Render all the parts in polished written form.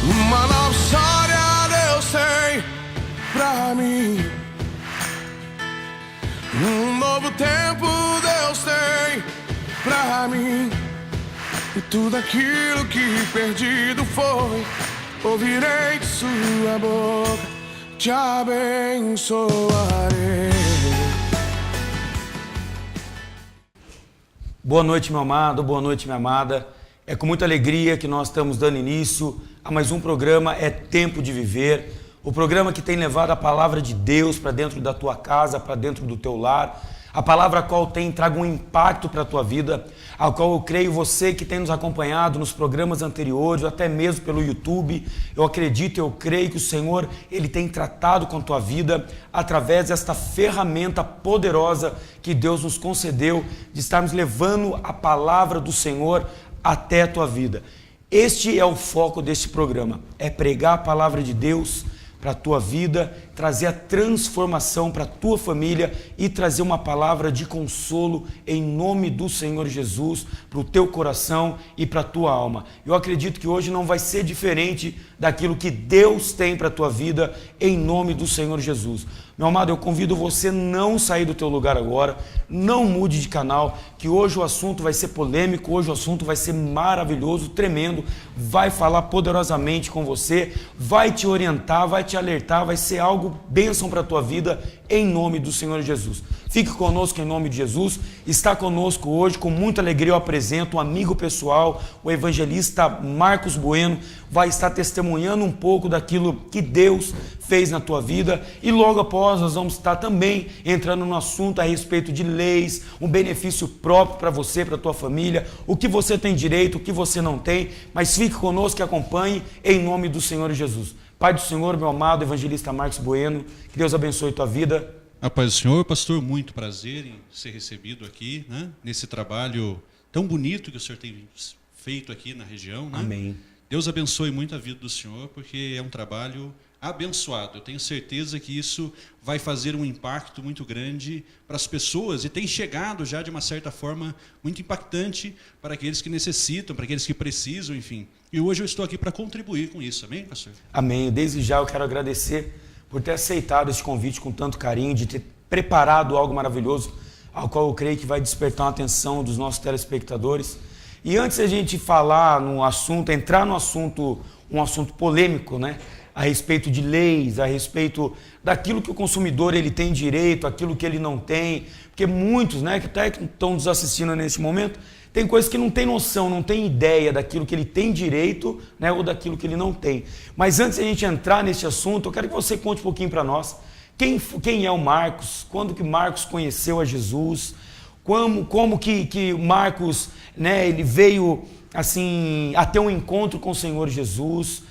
Uma nova história Deus tem pra mim. Um novo tempo Deus tem pra mim. E tudo aquilo que perdido foi, ouvirei de sua boca, te abençoarei. Boa noite, meu amado, boa noite, minha amada. É com muita alegria que nós estamos dando início a mais um programa É Tempo de Viver, o programa que tem levado a palavra de Deus para dentro da tua casa, para dentro do teu lar, a palavra a qual tem trago um impacto para a tua vida, a qual eu creio você que tem nos acompanhado nos programas anteriores, ou até mesmo pelo YouTube, eu acredito, eu creio que o Senhor, Ele tem tratado com a tua vida através desta ferramenta poderosa que Deus nos concedeu de estarmos levando a palavra do Senhor até a tua vida. Este é o foco deste programa, é pregar a palavra de Deus para a tua vida, trazer a transformação para a tua família e trazer uma palavra de consolo em nome do Senhor Jesus para o teu coração e para a tua alma. Eu acredito que hoje não vai ser diferente daquilo que Deus tem para a tua vida em nome do Senhor Jesus. Meu amado, eu convido você a não sair do teu lugar agora, não mude de canal, que hoje o assunto vai ser polêmico, hoje o assunto vai ser maravilhoso, tremendo, vai falar poderosamente com você, vai te orientar, vai te alertar, vai ser algo bênção para a tua vida em nome do Senhor Jesus. Fique conosco em nome de Jesus, está conosco hoje, com muita alegria eu apresento um amigo pessoal, o evangelista Marcos Bueno, vai estar testemunhando um pouco daquilo que Deus fez na tua vida e logo após nós vamos estar também entrando no assunto a respeito de leis, um benefício próprio para você, para a tua família, o que você tem direito, o que você não tem, mas fique conosco e acompanhe em nome do Senhor Jesus. Pai do Senhor, meu amado evangelista Marcos Bueno, que Deus abençoe a tua vida. A paz do Senhor, pastor, muito prazer em ser recebido aqui, né, nesse trabalho tão bonito que o senhor tem feito aqui na região. Né? Amém. Deus abençoe muito a vida do senhor, porque é um trabalho abençoado. Eu tenho certeza que isso vai fazer um impacto muito grande para as pessoas e tem chegado já de uma certa forma muito impactante para aqueles que necessitam, para aqueles que precisam, enfim. E hoje eu estou aqui para contribuir com isso, amém, pastor? Amém. Desde já eu quero agradecer por ter aceitado esse convite com tanto carinho, de ter preparado algo maravilhoso, ao qual eu creio que vai despertar a atenção dos nossos telespectadores. E antes de a gente falar no assunto, entrar no assunto, um assunto polêmico, né? A respeito de leis, a respeito daquilo que o consumidor ele tem direito, aquilo que ele não tem, porque muitos, né, que até estão nos assistindo nesse momento, tem coisas que não tem noção, não tem ideia daquilo que ele tem direito, né, ou daquilo que ele não tem. Mas antes de a gente entrar nesse assunto, eu quero que você conte um pouquinho para nós quem é o Marcos, quando que Marcos conheceu a Jesus, como que Marcos, né, ele veio assim a ter um encontro com o Senhor Jesus.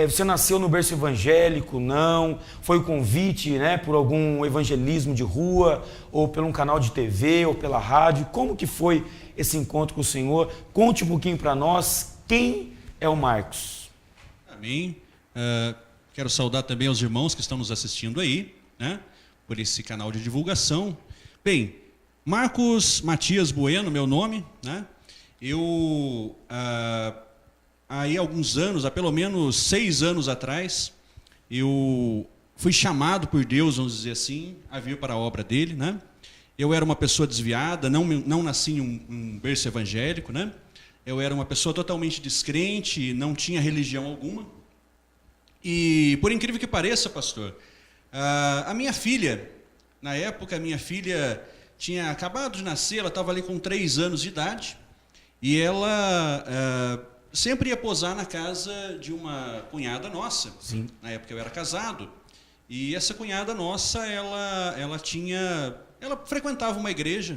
Você nasceu no berço evangélico? Não? Foi o convite, né, por algum evangelismo de rua, ou por um canal de TV, ou pela rádio? Como que foi esse encontro com o Senhor? Conte um pouquinho para nós, quem é o Marcos? Amém. Quero saudar também aos irmãos que estão nos assistindo aí, né, por esse canal de divulgação. Bem, Marcos Matias Bueno, meu nome, né? Eu... Aí há alguns anos, há pelo menos 6 anos atrás, eu fui chamado por Deus, vamos dizer assim, a vir para a obra dele, né? Eu era uma pessoa desviada, não nasci em um berço evangélico, né? Eu era uma pessoa totalmente descrente, não tinha religião alguma. E por incrível que pareça, pastor, a minha filha, na época, a minha filha tinha acabado de nascer, ela estava ali com 3 anos de idade, e ela... sempre ia posar na casa de uma cunhada nossa. Sim. Na época eu era casado. E essa cunhada nossa, ela frequentava uma igreja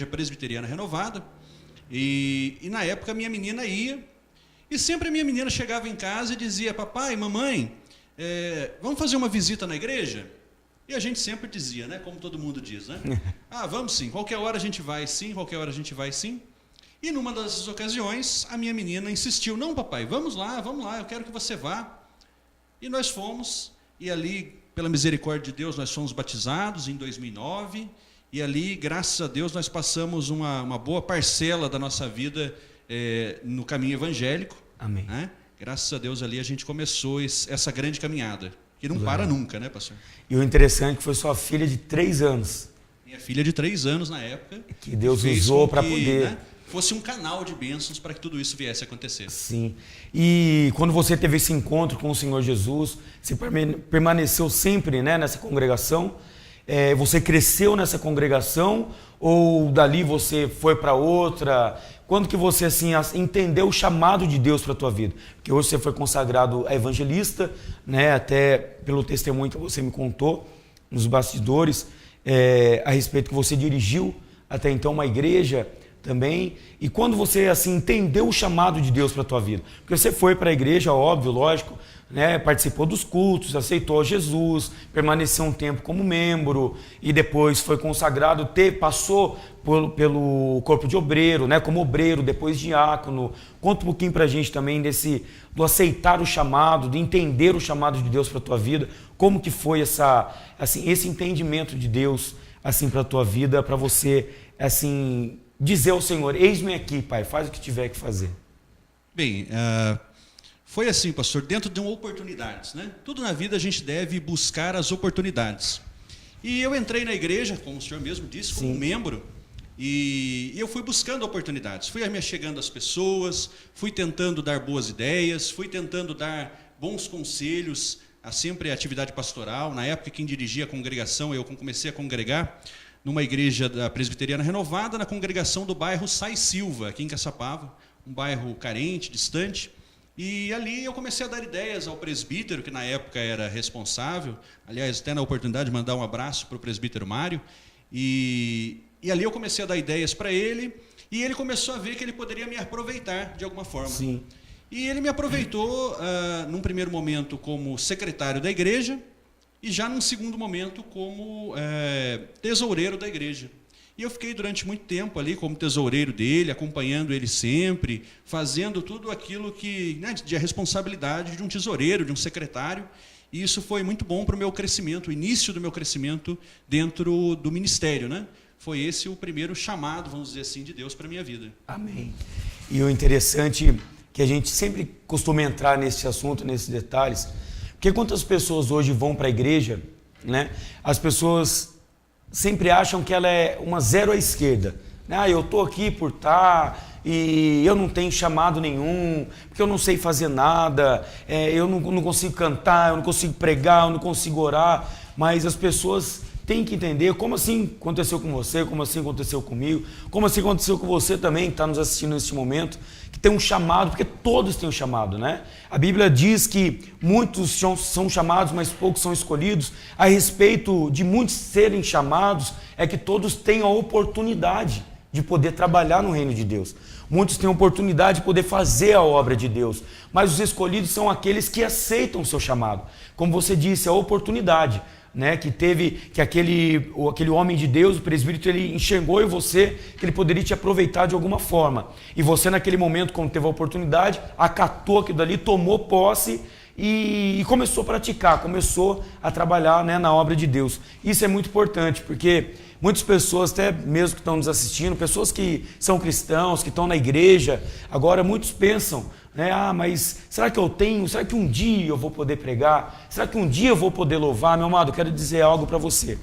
presbiteriana renovada. E na época a minha menina ia. E sempre a minha menina chegava em casa e dizia: papai, mamãe, vamos fazer uma visita na igreja? E a gente sempre dizia, né? Como todo mundo diz, né? Ah, vamos sim. Qualquer hora a gente vai sim, qualquer hora a gente vai sim. E numa dessas ocasiões, a minha menina insistiu: não, papai, vamos lá, eu quero que você vá. E nós fomos, e ali, pela misericórdia de Deus, nós fomos batizados em 2009, e ali, graças a Deus, nós passamos uma boa parcela da nossa vida no caminho evangélico. Amém. Né? Graças a Deus ali a gente começou essa grande caminhada, que não para nunca, né, pastor? E o interessante é que foi sua filha de 3 anos. Minha filha de 3 anos na época. Que Deus fez usou com para que, poder... né, fosse um canal de bênçãos para que tudo isso viesse a acontecer. Sim. E quando você teve esse encontro com o Senhor Jesus, você permaneceu sempre, né, nessa congregação? Você cresceu nessa congregação ou dali você foi para outra? Quando que você assim entendeu o chamado de Deus para a tua vida? Porque hoje você foi consagrado a evangelista, né, até pelo testemunho que você me contou nos bastidores, a respeito que você dirigiu até então uma igreja também. E quando você assim entendeu o chamado de Deus para a tua vida? Porque você foi para a igreja, óbvio, lógico, né, participou dos cultos, aceitou Jesus, permaneceu um tempo como membro e depois foi consagrado, passou pelo corpo de obreiro, né, como obreiro, depois diácono. Conta um pouquinho para a gente também do aceitar o chamado, de entender o chamado de Deus para a tua vida. Como que foi esse entendimento de Deus assim para a tua vida, para você assim dizer ao Senhor: eis-me aqui, Pai, faz o que tiver que fazer. Bem, foi assim, pastor, dentro de oportunidades, né? Tudo na vida a gente deve buscar as oportunidades. E eu entrei na igreja, como o senhor mesmo disse, como membro, e eu fui buscando oportunidades. Fui me chegando às pessoas, fui tentando dar boas ideias, fui tentando dar bons conselhos, sempre a atividade pastoral. Na época, quem dirigia a congregação, eu comecei a congregar numa igreja da Presbiteriana Renovada, na congregação do bairro Sais Silva, aqui em Caçapava, um bairro carente, distante. E ali eu comecei a dar ideias ao presbítero, que na época era responsável. Aliás, até na oportunidade de mandar um abraço para o presbítero Mário. E ali eu comecei a dar ideias para ele, e ele começou a ver que ele poderia me aproveitar de alguma forma. Sim. E ele me aproveitou, num primeiro momento, como secretário da igreja, e já num segundo momento como tesoureiro da igreja. E eu fiquei durante muito tempo ali como tesoureiro dele, acompanhando ele sempre, fazendo tudo aquilo que, né, de a responsabilidade de um tesoureiro, de um secretário. E isso foi muito bom para o meu crescimento, o início do meu crescimento dentro do ministério, né? Foi esse o primeiro chamado, vamos dizer assim, de Deus para a minha vida. Amém. E o interessante é que a gente sempre costuma entrar nesse assunto, nesses detalhes, porque quantas pessoas hoje vão para a igreja, né? As pessoas sempre acham que ela é uma zero à esquerda. Eu estou aqui por estar e eu não tenho chamado nenhum, porque eu não sei fazer nada, eu não consigo cantar, eu não consigo pregar, eu não consigo orar. Mas as pessoas têm que entender como assim aconteceu com você, como assim aconteceu comigo, como assim aconteceu com você também, que está nos assistindo neste momento, que tem um chamado, porque todos têm um chamado, né? A Bíblia diz que muitos são chamados, mas poucos são escolhidos. A respeito de muitos serem chamados, é que todos têm a oportunidade de poder trabalhar no reino de Deus. Muitos têm a oportunidade de poder fazer a obra de Deus, mas os escolhidos são aqueles que aceitam o seu chamado. Como você disse, a oportunidade, né, que aquele homem de Deus, o presbítero, ele enxergou em você que ele poderia te aproveitar de alguma forma. E você, naquele momento, quando teve a oportunidade, acatou aquilo dali, tomou posse e começou a praticar, começou a trabalhar, né, na obra de Deus. Isso é muito importante, porque muitas pessoas, até mesmo que estão nos assistindo, pessoas que são cristãos, que estão na igreja, agora muitos pensam, né, mas será que eu tenho? Será que um dia eu vou poder pregar? Será que um dia eu vou poder louvar? Meu amado, eu quero dizer algo para você.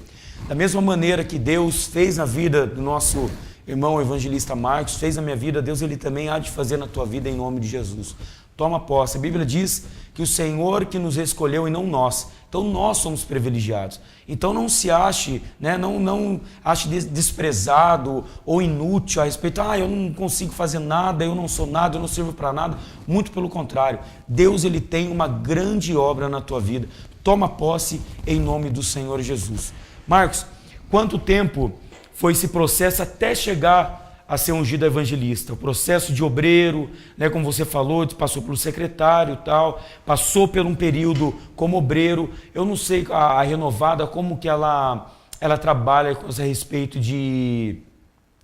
Da mesma maneira que Deus fez na vida do nosso irmão evangelista Marcos, fez na minha vida, Deus ele também há de fazer na tua vida em nome de Jesus. Toma posse. A Bíblia diz que o Senhor que nos escolheu e não nós. Então nós somos privilegiados. Então não se ache, né, não ache desprezado ou inútil a respeito, eu não consigo fazer nada, eu não sou nada, eu não sirvo para nada. Muito pelo contrário. Deus ele tem uma grande obra na tua vida. Toma posse em nome do Senhor Jesus. Marcos, quanto tempo foi esse processo até chegar a ser ungido evangelista? O processo de obreiro, né, como você falou, passou pelo secretário e tal, passou por um período como obreiro. Eu não sei a Renovada, como que ela trabalha a respeito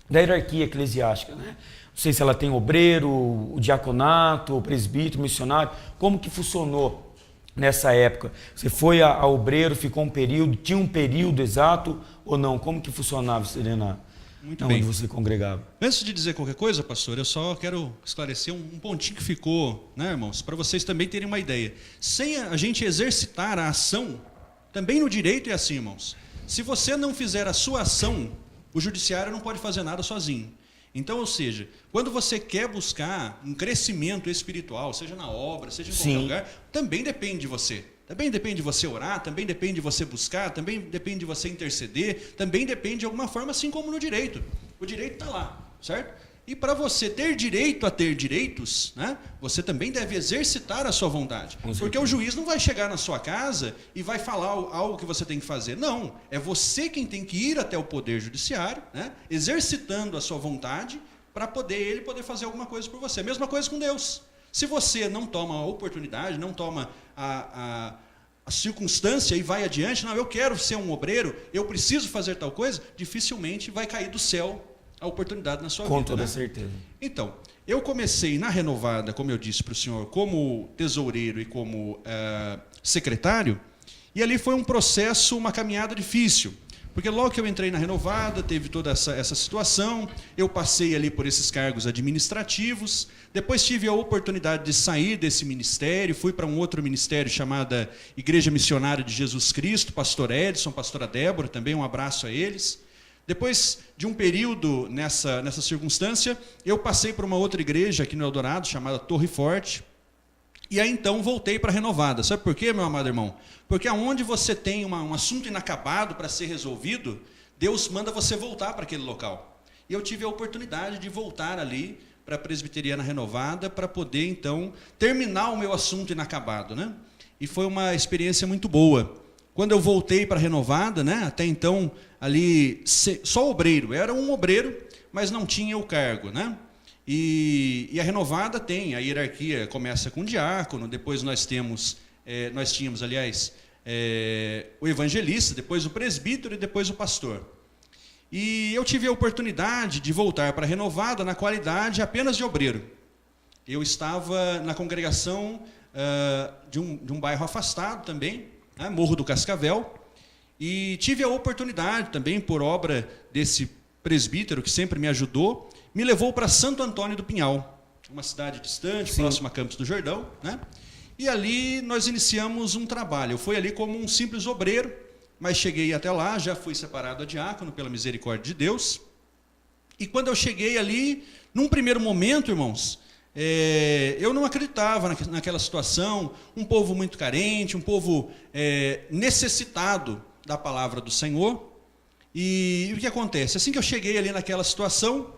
da hierarquia eclesiástica, né? Não sei se ela tem obreiro, o diaconato, o presbítero, o missionário, como que funcionou nessa época? Você foi a obreiro, ficou um período, tinha um período exato ou não? Como que funcionava, Serena? Muito onde bem. você congregava. Antes de dizer qualquer coisa, pastor, eu só quero esclarecer um pontinho que ficou, né, irmãos, para vocês também terem uma ideia. Sem a gente exercitar a ação, também no direito é assim, irmãos. Se você não fizer a sua ação, o judiciário não pode fazer nada sozinho. Então, ou seja, quando você quer buscar um crescimento espiritual, seja na obra, seja em qualquer lugar, também depende de você. Também depende de você orar, também depende de você buscar, também depende de você interceder, também depende de alguma forma, assim como no direito. O direito está lá, certo? E para você ter direito a ter direitos, né, você também deve exercitar a sua vontade. Porque o juiz não vai chegar na sua casa e vai falar algo que você tem que fazer. Não, é você quem tem que ir até o poder judiciário, né, exercitando a sua vontade para ele poder fazer alguma coisa por você. Mesma coisa com Deus. Se você não toma a oportunidade, não toma a circunstância e vai adiante, não, eu quero ser um obreiro, eu preciso fazer tal coisa, dificilmente vai cair do céu a oportunidade na sua vida. Com toda né? certeza. Então, eu comecei na Renovada, como eu disse para o senhor, como tesoureiro e como secretário, e ali foi um processo, uma caminhada difícil. Porque logo que eu entrei na Renovada, teve toda essa situação, eu passei ali por esses cargos administrativos, depois tive a oportunidade de sair desse ministério, fui para um outro ministério chamado Igreja Missionária de Jesus Cristo, pastor Edson, pastora Débora, também um abraço a eles. Depois de um período nessa circunstância, eu passei para uma outra igreja aqui no Eldorado, chamada Torre Forte, e aí então voltei para a Renovada. Sabe por quê, meu amado irmão? Porque aonde você tem um assunto inacabado para ser resolvido, Deus manda você voltar para aquele local. E eu tive a oportunidade de voltar ali para a Presbiteriana Renovada para poder então terminar o meu assunto inacabado, né? E foi uma experiência muito boa. Quando eu voltei para a Renovada, né, até então ali só obreiro, era um obreiro, mas não tinha o cargo, né? E a Renovada tem, a hierarquia começa com o diácono, depois nós tínhamos, o evangelista, depois o presbítero e depois o pastor. E eu tive a oportunidade de voltar para a Renovada na qualidade apenas de obreiro. Eu estava na congregação de um bairro afastado também, né, Morro do Cascavel, e tive a oportunidade também, por obra desse presbítero que sempre me ajudou, me levou para Santo Antônio do Pinhal, uma cidade distante, próxima a Campos do Jordão, né? E ali nós iniciamos um trabalho. Eu fui ali como um simples obreiro, mas cheguei até lá, já fui separado a diácono pela misericórdia de Deus. E quando eu cheguei ali, num primeiro momento, irmãos, eu não acreditava naquela situação, um povo muito carente, um povo necessitado da palavra do Senhor. E o que acontece? Assim que eu cheguei ali naquela situação,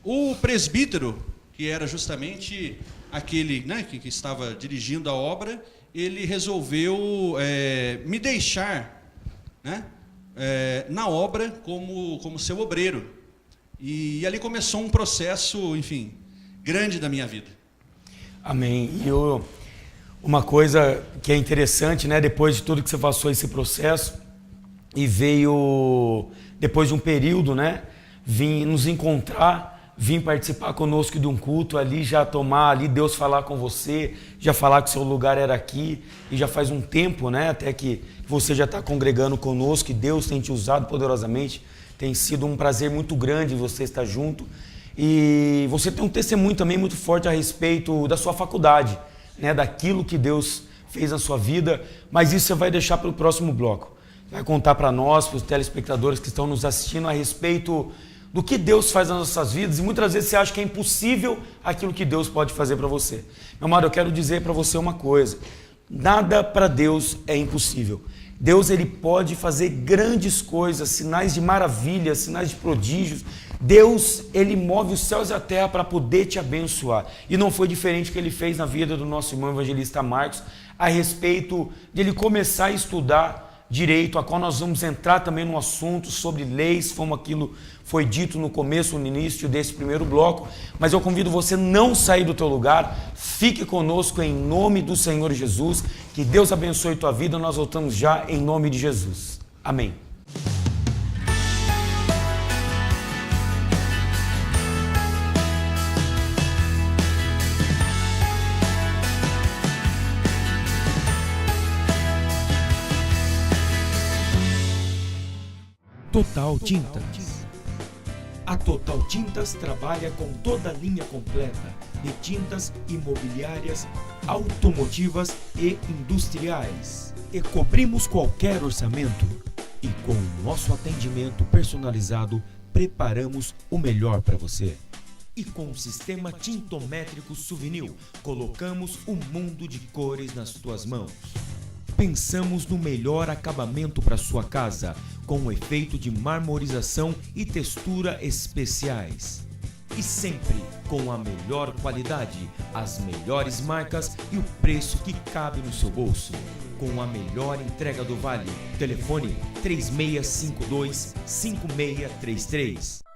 o presbítero, que era justamente aquele, né, que estava dirigindo a obra, ele resolveu me deixar, né, na obra como seu obreiro. E ali começou um processo, enfim, grande da minha vida. Amém. E uma coisa que é interessante, né, depois de tudo que você passou esse processo, e veio, depois de um período, né, vim nos encontrar, vim participar conosco de um culto ali, já tomar ali, Deus falar com você, já falar que seu lugar era aqui, e já faz um tempo, né, até que você já está congregando conosco, e Deus tem te usado poderosamente, tem sido um prazer muito grande você estar junto, e você tem um testemunho também muito forte a respeito da sua faculdade, né, daquilo que Deus fez na sua vida, mas isso você vai deixar para o próximo bloco. Vai contar para nós, para os telespectadores que estão nos assistindo a respeito do que Deus faz nas nossas vidas, e muitas vezes você acha que é impossível aquilo que Deus pode fazer para você. Meu amado, eu quero dizer para você uma coisa, nada para Deus é impossível. Deus, ele pode fazer grandes coisas, sinais de maravilha, sinais de prodígios. Deus, ele move os céus e a terra para poder te abençoar. E não foi diferente que ele fez na vida do nosso irmão evangelista Marcos, a respeito de ele começar a estudar direito, a qual nós vamos entrar também no assunto sobre leis, como aquilo foi dito no começo, no início desse primeiro bloco, mas eu convido você a não sair do teu lugar, fique conosco em nome do Senhor Jesus, que Deus abençoe tua vida, nós voltamos já em nome de Jesus. Amém. Total Tintas. A Total Tintas trabalha com toda a linha completa de tintas imobiliárias, automotivas e industriais. E cobrimos qualquer orçamento. E com o nosso atendimento personalizado, preparamos o melhor para você. E com o sistema tintométrico Souvenir, colocamos o mundo de cores nas tuas mãos. Pensamos no melhor acabamento para sua casa, com o efeito de marmorização e textura especiais. E sempre com a melhor qualidade, as melhores marcas e o preço que cabe no seu bolso. Com a melhor entrega do Vale. Telefone 3652-5633.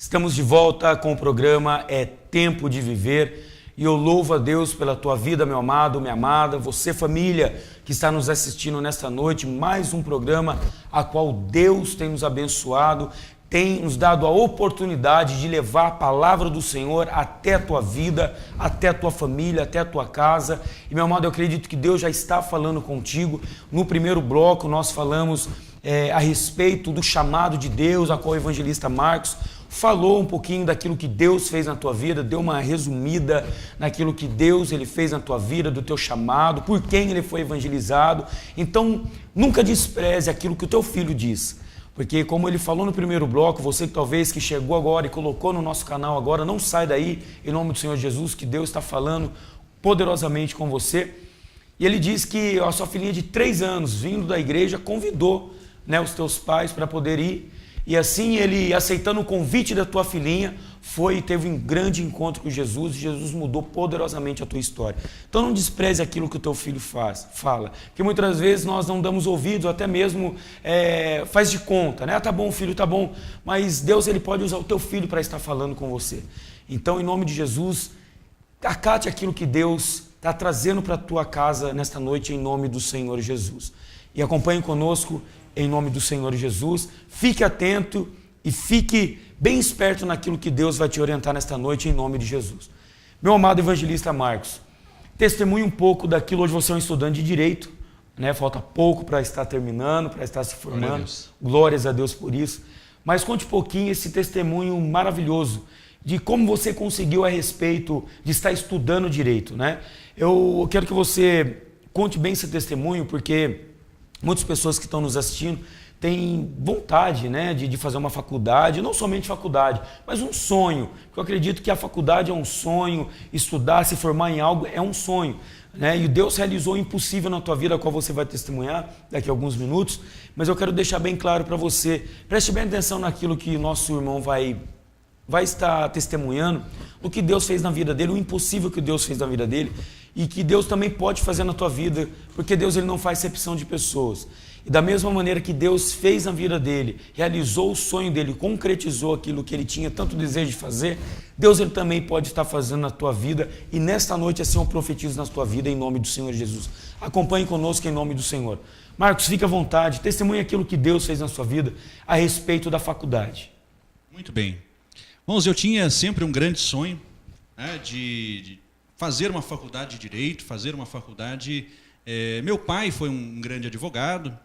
Estamos de volta com o programa É Tempo de Viver e eu louvo a Deus pela tua vida, meu amado, minha amada, você família que está nos assistindo nesta noite, mais um programa a qual Deus tem nos abençoado, tem nos dado a oportunidade de levar a palavra do Senhor até a tua vida, até a tua família, até a tua casa. E meu amado, eu acredito que Deus já está falando contigo. No primeiro bloco nós falamos a respeito do chamado de Deus, a qual o evangelista Marcos falou um pouquinho daquilo que Deus fez na tua vida, deu uma resumida naquilo que Deus ele fez na tua vida, do teu chamado, por quem ele foi evangelizado. Então, nunca despreze aquilo que o teu filho diz, porque como ele falou no primeiro bloco, você que talvez que chegou agora e colocou no nosso canal agora, não sai daí, em nome do Senhor Jesus, que Deus está falando poderosamente com você. E ele diz que a sua filhinha de 3 anos, vindo da igreja, convidou, né, os teus pais para poder ir. E assim ele, aceitando o convite da tua filhinha, foi e teve um grande encontro com Jesus, e Jesus mudou poderosamente a tua história. Então não despreze aquilo que o teu filho fala, porque muitas vezes nós não damos ouvidos, até mesmo faz de conta, né? Ah, tá bom, filho, tá bom, mas Deus ele pode usar o teu filho para estar falando com você. Então, em nome de Jesus, acate aquilo que Deus está trazendo para a tua casa nesta noite, em nome do Senhor Jesus. E acompanhe conosco, em nome do Senhor Jesus, fique atento e fique bem esperto naquilo que Deus vai te orientar nesta noite, em nome de Jesus. Meu amado evangelista Marcos, testemunhe um pouco daquilo. Hoje você é um estudante de Direito, né? Falta pouco para estar terminando, para estar se formando. Glórias a Deus por isso. mas conte um pouquinho esse testemunho maravilhoso de como você conseguiu a respeito de estar estudando direito, né? Eu quero que você conte bem esse testemunho, porque muitas pessoas que estão nos assistindo têm vontade, né, de fazer uma faculdade, não somente faculdade, mas um sonho. Eu acredito que a faculdade é um sonho, estudar, se formar em algo é um sonho, né? E Deus realizou o impossível na tua vida, a qual você vai testemunhar daqui a alguns minutos, mas eu quero deixar bem claro para você, preste bem atenção naquilo que nosso irmão vai estar testemunhando, o que Deus fez na vida dele, o impossível que Deus fez na vida dele, e que Deus também pode fazer na tua vida, porque Deus ele não faz acepção de pessoas. E da mesma maneira que Deus fez na vida dele, realizou o sonho dele, concretizou aquilo que ele tinha tanto desejo de fazer, Deus ele também pode estar fazendo na tua vida, e nesta noite assim eu profetizo na tua vida em nome do Senhor Jesus. Acompanhe conosco em nome do Senhor. Marcos, fique à vontade, testemunhe aquilo que Deus fez na sua vida a respeito da faculdade. Muito bem. Irmãos, eu tinha sempre um grande sonho, né, de fazer uma faculdade de Direito, fazer uma faculdade... meu pai foi um grande advogado,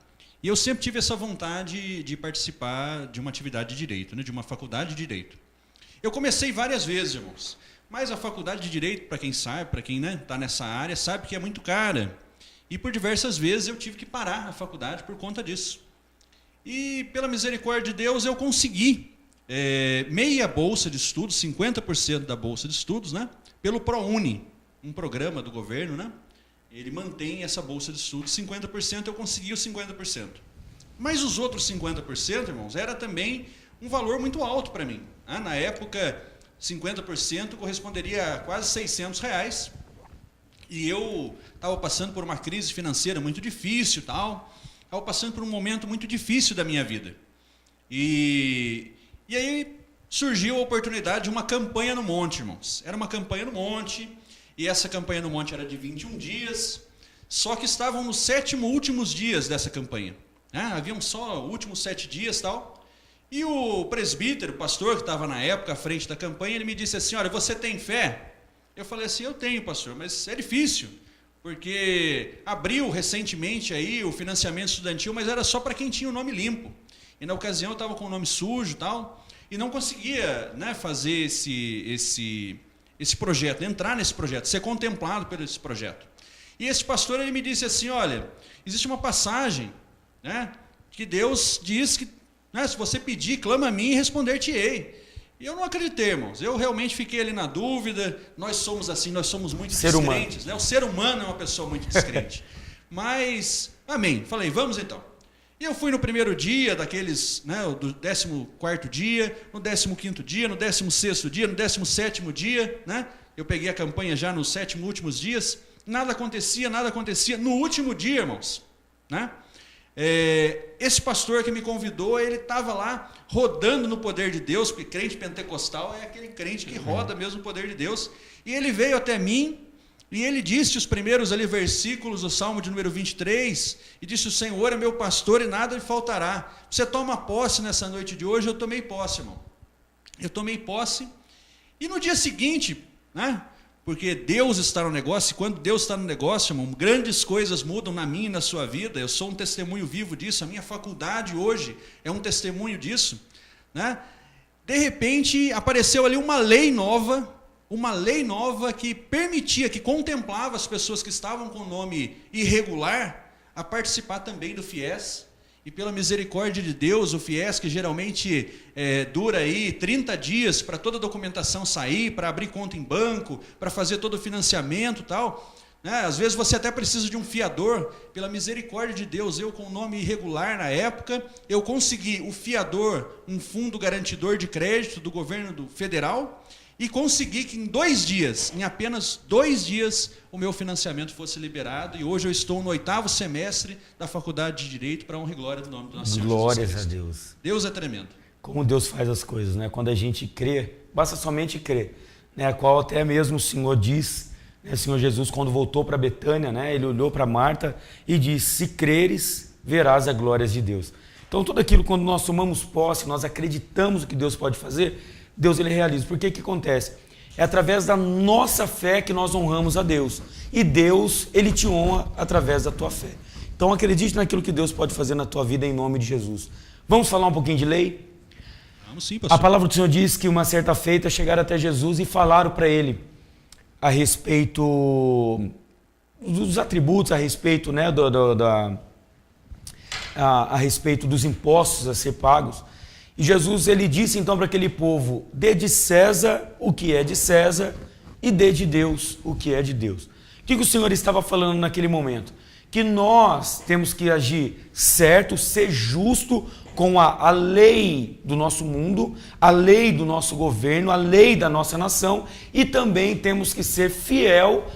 e eu sempre tive essa vontade de participar de uma atividade de Direito, né, de uma faculdade de Direito. Eu comecei várias vezes, irmãos, mas a faculdade de Direito, para quem sabe, para quem está nessa área, sabe que é muito cara. E por diversas vezes eu tive que parar a faculdade por conta disso. E pela misericórdia de Deus eu consegui meia bolsa de estudos, 50% da bolsa de estudos, né, pelo ProUni, um programa do governo, né? Ele mantém essa bolsa de estudos, 50%, eu consegui os 50%. Mas os outros 50%, irmãos, era também um valor muito alto para mim. Na época, 50% corresponderia a quase R$600, e eu estava passando por uma crise financeira muito difícil, estava passando por um momento muito difícil da minha vida. E aí surgiu a oportunidade de uma campanha no monte, irmãos. Era uma campanha no monte, e essa campanha no monte era de 21 dias, só que estavam nos 7º últimos dias dessa campanha. Haviam só últimos 7 dias, e o presbítero, o pastor que estava na época à frente da campanha, ele me disse assim: olha, você tem fé? Eu falei assim: eu tenho, pastor, mas é difícil, porque abriu recentemente aí o financiamento estudantil, mas era só para quem tinha o nome limpo. E na ocasião eu estava com o nome sujo e não conseguia, né, fazer esse projeto, entrar nesse projeto, ser contemplado por esse projeto. E esse pastor ele me disse assim: olha, existe uma passagem, né, que Deus diz que, né, se você pedir, clama a mim e responder-te-ei. E eu não acreditei, irmãos. Eu realmente fiquei ali na dúvida. Nós somos assim, nós somos muito descrentes, né? O ser humano é uma pessoa muito descrente. Mas, amém. Falei, vamos então. E eu fui no primeiro dia daqueles, né, do 14º dia, no 15º dia, no 16º dia, no 17º dia, né? Eu peguei a campanha já nos 7 últimos dias. Nada acontecia. No último dia, irmãos, né? Esse pastor que me convidou, ele estava lá rodando no poder de Deus, porque crente pentecostal é aquele crente que roda mesmo no poder de Deus. E ele veio até mim e ele disse os primeiros ali versículos do Salmo de número 23, e disse: o Senhor é meu pastor e nada lhe faltará. Você toma posse nessa noite de hoje? Eu tomei posse, irmão. Eu tomei posse, e no dia seguinte, né, porque Deus está no negócio, e quando Deus está no negócio, irmão, grandes coisas mudam na minha e na sua vida. Eu sou um testemunho vivo disso, a minha faculdade hoje é um testemunho disso, né? De repente apareceu ali uma lei nova que permitia, que contemplava as pessoas que estavam com nome irregular a participar também do FIES. E pela misericórdia de Deus, o FIES, que geralmente dura aí 30 dias para toda a documentação sair, para abrir conta em banco, para fazer todo o financiamento e tal, né? Às vezes você até precisa de um fiador. Pela misericórdia de Deus, eu com nome irregular na época, eu consegui o fiador, um fundo garantidor de crédito do governo federal, e consegui que em apenas 2 dias, o meu financiamento fosse liberado, e hoje eu estou no 8º semestre da Faculdade de Direito, para a honra e glória do nome do nosso Senhor Jesus Cristo. Glórias a Deus. Deus é tremendo. Como Deus faz as coisas, né? Quando a gente crê, basta somente crer, né? A qual até mesmo o Senhor diz, né? O Senhor Jesus, quando voltou para Betânia, né? Ele olhou para Marta e disse: se creres, verás as glórias de Deus. Então tudo aquilo, quando nós tomamos posse, nós acreditamos o que Deus pode fazer, Deus ele realiza. Por que que acontece? É através da nossa fé que nós honramos a Deus. E Deus, ele te honra através da tua fé. Então acredite naquilo que Deus pode fazer na tua vida em nome de Jesus. Vamos falar um pouquinho de lei? Vamos sim, A pastor. palavra do Senhor diz que uma certa feita chegaram até Jesus e falaram para ele a respeito dos atributos, a respeito, né, a respeito dos impostos a ser pagos. E Jesus, ele disse então para aquele povo: dê de César o que é de César e dê de Deus o que é de Deus. O que o Senhor estava falando naquele momento? Que nós temos que agir certo, ser justo com a lei do nosso mundo, a lei do nosso governo, a lei da nossa nação, e também temos que ser fiel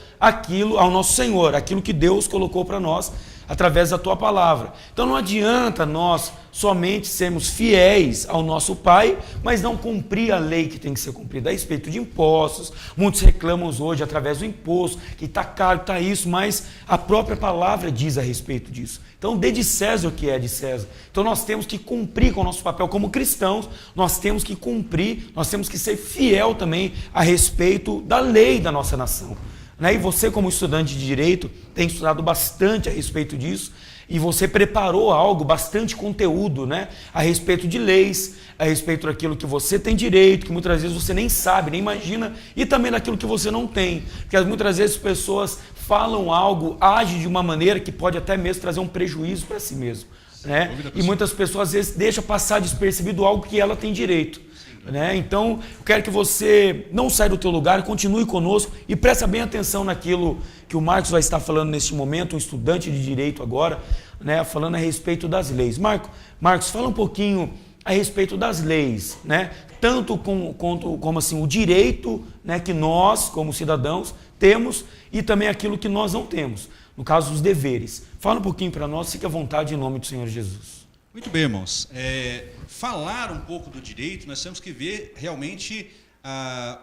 ao nosso Senhor, aquilo que Deus colocou para nós através da tua palavra. Então não adianta nós somente sermos fiéis ao nosso Pai, mas não cumprir a lei que tem que ser cumprida a respeito de impostos. Muitos reclamam hoje através do imposto, que está caro, está isso, mas a própria palavra diz a respeito disso. Então dê de César o que é de César. Então nós temos que cumprir com o nosso papel como cristãos, nós temos que cumprir, nós temos que ser fiel também a respeito da lei da nossa nação. E você, como estudante de Direito, tem estudado bastante a respeito disso, e você preparou algo, bastante conteúdo, né, a respeito de leis, a respeito daquilo que você tem direito, que muitas vezes você nem sabe, nem imagina, e também daquilo que você não tem. Porque muitas vezes as pessoas falam algo, agem de uma maneira que pode até mesmo trazer um prejuízo para si mesmo. Né? E muitas pessoas às vezes deixam passar despercebido algo que ela tem direito. Né? Então, eu quero que você não saia do teu lugar, continue conosco e preste bem atenção naquilo que o Marcos vai estar falando neste momento, um estudante de direito agora, né? Falando a respeito das leis. Marcos, fala um pouquinho a respeito das leis, né? Tanto como assim, o direito, né, que nós, como cidadãos, temos e também aquilo que nós não temos, no caso, os deveres. Fala um pouquinho para nós, fique à vontade em nome do Senhor Jesus. Muito bem, irmãos. Falar um pouco do direito, nós temos que ver realmente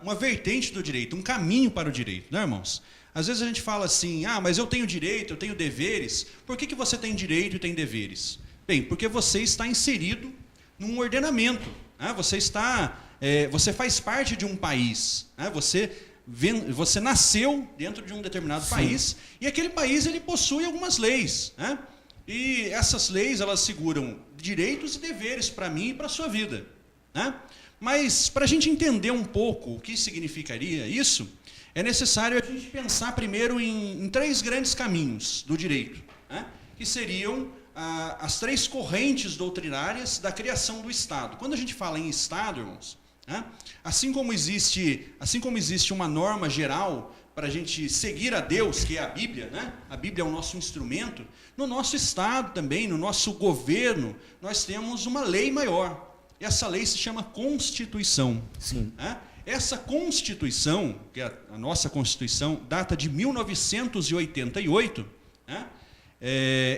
uma vertente do direito, um caminho para o direito, né, irmãos? Às vezes a gente fala assim: mas eu tenho direito, eu tenho deveres. Por que você tem direito e tem deveres? Bem, porque você está inserido num ordenamento, né? Você faz parte de um país, né? Você nasceu dentro de um determinado país, e aquele país ele possui algumas leis, né? E essas leis, elas seguram direitos e deveres para mim e para a sua vida, né? Mas para a gente entender um pouco o que significaria isso, é necessário a gente pensar primeiro em três grandes caminhos do direito, né? Que seriam as três correntes doutrinárias da criação do Estado. Quando a gente fala em Estado, irmãos, né? Assim como existe uma norma geral para a gente seguir a Deus, que é a Bíblia, né? A Bíblia é o nosso instrumento. No nosso Estado também, no nosso governo, nós temos uma lei maior. E essa lei se chama Constituição. Sim. Né? Essa Constituição, que é a nossa Constituição, data de 1988, né?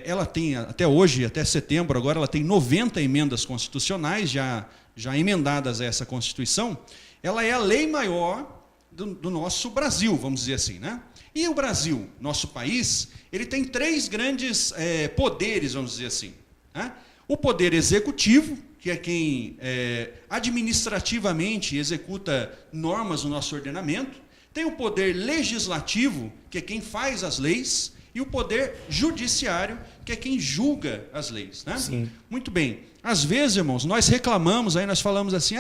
Ela tem, até hoje, até setembro agora, ela tem 90 emendas constitucionais já emendadas a essa Constituição. Ela é a lei maior do nosso Brasil, vamos dizer assim, né? E o Brasil, nosso país, ele tem três grandes poderes, vamos dizer assim, né? O poder executivo, que é quem administrativamente executa normas no nosso ordenamento. Tem o poder legislativo, que é quem faz as leis, e o poder judiciário, que é quem julga as leis, né? Sim. Muito bem. Às vezes, irmãos, nós reclamamos, aí nós falamos assim: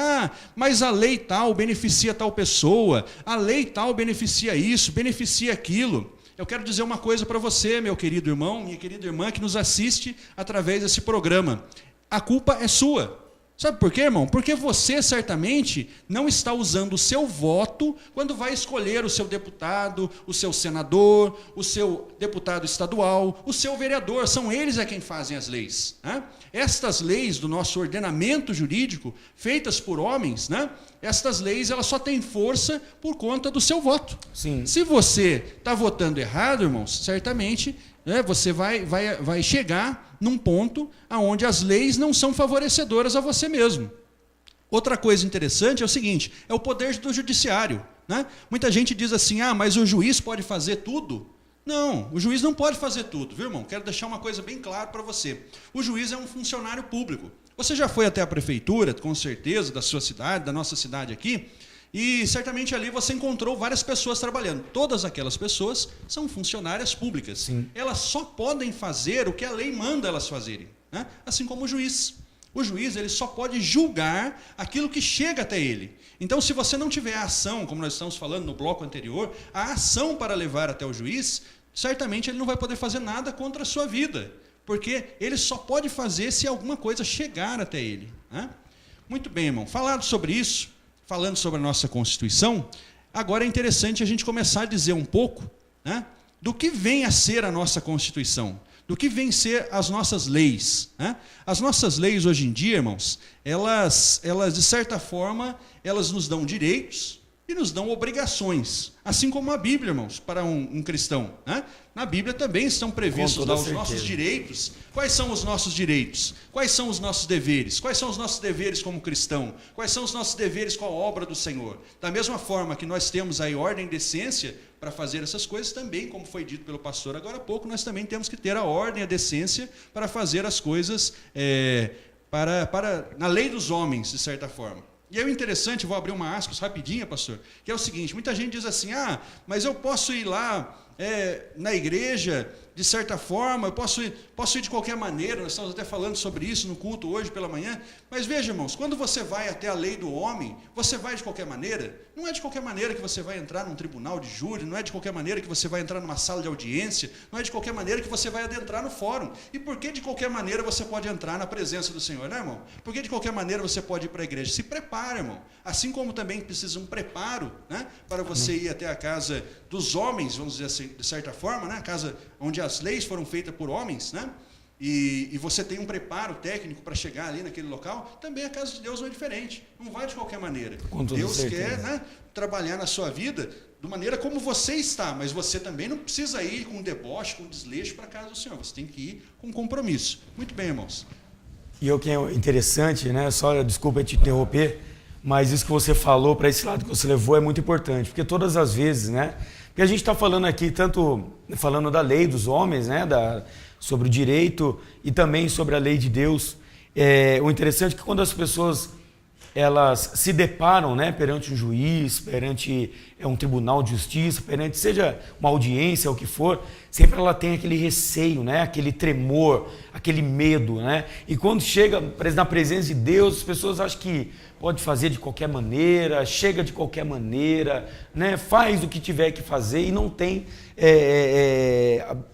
mas a lei tal beneficia tal pessoa, a lei tal beneficia isso, beneficia aquilo. Eu quero dizer uma coisa para você, meu querido irmão, minha querida irmã, que nos assiste através desse programa. A culpa é sua. Sabe por quê, irmão? Porque você certamente não está usando o seu voto quando vai escolher o seu deputado, o seu senador, o seu deputado estadual, o seu vereador. São eles quem fazem as leis, né? Estas leis do nosso ordenamento jurídico, feitas por homens, né? Estas leis elas só têm força por conta do seu voto. Sim. Se você está votando errado, irmãos, certamente, né, você vai chegar num ponto onde as leis não são favorecedoras a você mesmo. Outra coisa interessante é o seguinte: é o poder do judiciário, né? Muita gente diz assim: mas o juiz pode fazer tudo. Não, o juiz não pode fazer tudo, viu, irmão? Quero deixar uma coisa bem clara para você. O juiz é um funcionário público. Você já foi até a prefeitura, com certeza, da sua cidade, da nossa cidade aqui, e certamente ali você encontrou várias pessoas trabalhando. Todas aquelas pessoas são funcionárias públicas. Sim. Elas só podem fazer o que a lei manda elas fazerem, né? Assim como o juiz. O juiz ele só pode julgar aquilo que chega até ele. Então, se você não tiver a ação, como nós estamos falando no bloco anterior, a ação para levar até o juiz, certamente ele não vai poder fazer nada contra a sua vida, porque ele só pode fazer se alguma coisa chegar até ele, né? Muito bem, irmão. Falado sobre isso, falando sobre a nossa Constituição, agora é interessante a gente começar a dizer um pouco, né, do que vem a ser a nossa Constituição, do que vem a ser as nossas leis, né? As nossas leis hoje em dia, irmãos, elas de certa forma, elas nos dão direitos e nos dão obrigações, assim como a Bíblia, irmãos, para um cristão, né? Na Bíblia também estão previstos lá os nossos direitos. Quais são os nossos direitos? Quais são os nossos deveres? Quais são os nossos deveres como cristão? Quais são os nossos deveres com a obra do Senhor? Da mesma forma que nós temos aí ordem e decência para fazer essas coisas, também, como foi dito pelo pastor agora há pouco, nós também temos que ter a ordem e a decência para fazer as coisas na lei dos homens, de certa forma. E é o interessante, vou abrir uma aspas rapidinha, pastor, que é o seguinte: muita gente diz assim, mas eu posso ir lá na igreja, de certa forma, eu posso ir de qualquer maneira, nós estamos até falando sobre isso no culto hoje pela manhã, mas veja, irmãos, quando você vai até a lei do homem, você vai de qualquer maneira? Não é de qualquer maneira que você vai entrar num tribunal de júri, não é de qualquer maneira que você vai entrar numa sala de audiência, não é de qualquer maneira que você vai adentrar no fórum. E por que de qualquer maneira você pode entrar na presença do Senhor, né, irmão? Por que de qualquer maneira você pode ir para a igreja? Se prepara, irmão. Assim como também precisa um preparo, né, para você ir até a casa dos homens, vamos dizer assim, de certa forma, né, a casa onde as leis foram feitas por homens, né? E você tem um preparo técnico para chegar ali naquele local, também a casa de Deus não é diferente, não vai de qualquer maneira. Deus quer, né, trabalhar na sua vida de maneira como você está, mas você também não precisa ir com deboche, com desleixo para a casa do Senhor, você tem que ir com compromisso. Muito bem, irmãos. E o que é interessante, né, só desculpa te interromper, mas isso que você falou, para esse lado que você levou, é muito importante, porque todas as vezes, né, porque a gente está falando aqui, tanto falando da lei dos homens, né, sobre o direito e também sobre a lei de Deus. O interessante é que quando as pessoas elas se deparam, né, perante um juiz, perante um tribunal de justiça, perante seja uma audiência, o que for, sempre ela tem aquele receio, né, aquele tremor, aquele medo, né? E quando chega na presença de Deus, as pessoas acham que pode fazer de qualquer maneira, chega de qualquer maneira, né, faz o que tiver que fazer e não tem,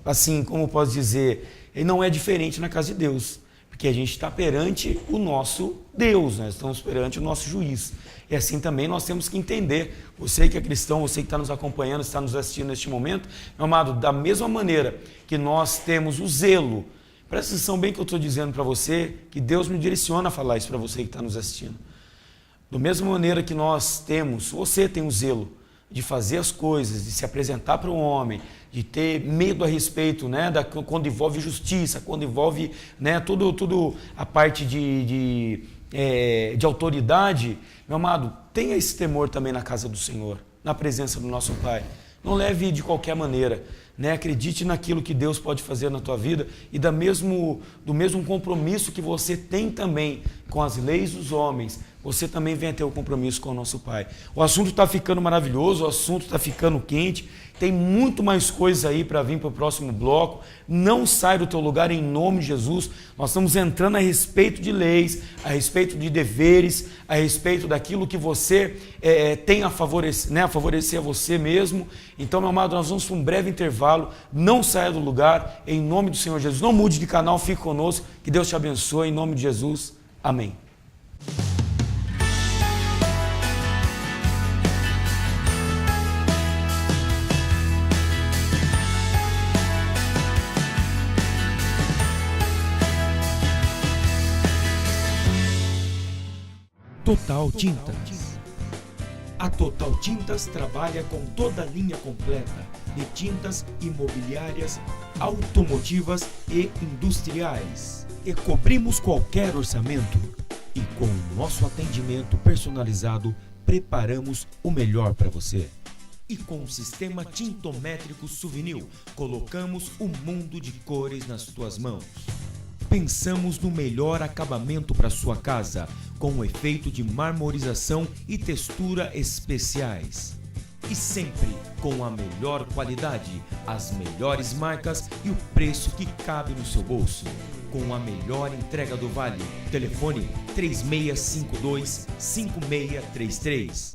assim, como eu posso dizer, e não é diferente na casa de Deus. Porque a gente está perante o nosso Deus, nós estamos perante o nosso juiz. E assim também nós temos que entender, você que é cristão, você que está nos acompanhando, está nos assistindo neste momento, meu amado, da mesma maneira que nós temos o zelo, presta atenção bem que eu estou dizendo para você, que Deus me direciona a falar isso para você que está nos assistindo. Da mesma maneira que nós temos, você tem o zelo de fazer as coisas, de se apresentar para um homem, de ter medo a respeito, né, quando envolve justiça, quando envolve, né, tudo a parte de autoridade, meu amado, tenha esse temor também na casa do Senhor, na presença do nosso Pai. Não leve de qualquer maneira, né? Acredite naquilo que Deus pode fazer na tua vida e do mesmo compromisso que você tem também com as leis dos homens, você também venha ter o compromisso com o nosso Pai. O assunto está ficando maravilhoso, o assunto está ficando quente, tem muito mais coisa aí para vir para o próximo bloco. Não sai do teu lugar em nome de Jesus. Nós estamos entrando a respeito de leis, a respeito de deveres, a respeito daquilo que você tem a favorecer, né, a favorecer a você mesmo. Então, meu amado, nós vamos para um breve intervalo. Não saia do lugar, em nome do Senhor Jesus. Não mude de canal, fique conosco. Que Deus te abençoe, em nome de Jesus. Amém. Total Tintas. A Total Tintas trabalha com toda a linha completa de tintas imobiliárias, automotivas e industriais. E cobrimos qualquer orçamento. E com o nosso atendimento personalizado, preparamos o melhor para você. E com o sistema tintométrico Souvenir, colocamos o mundo de cores nas tuas mãos. Pensamos no melhor acabamento para sua casa, com o efeito de marmorização e textura especiais. E sempre com a melhor qualidade, as melhores marcas e o preço que cabe no seu bolso. com a melhor entrega do Vale. Telefone 3652-5633.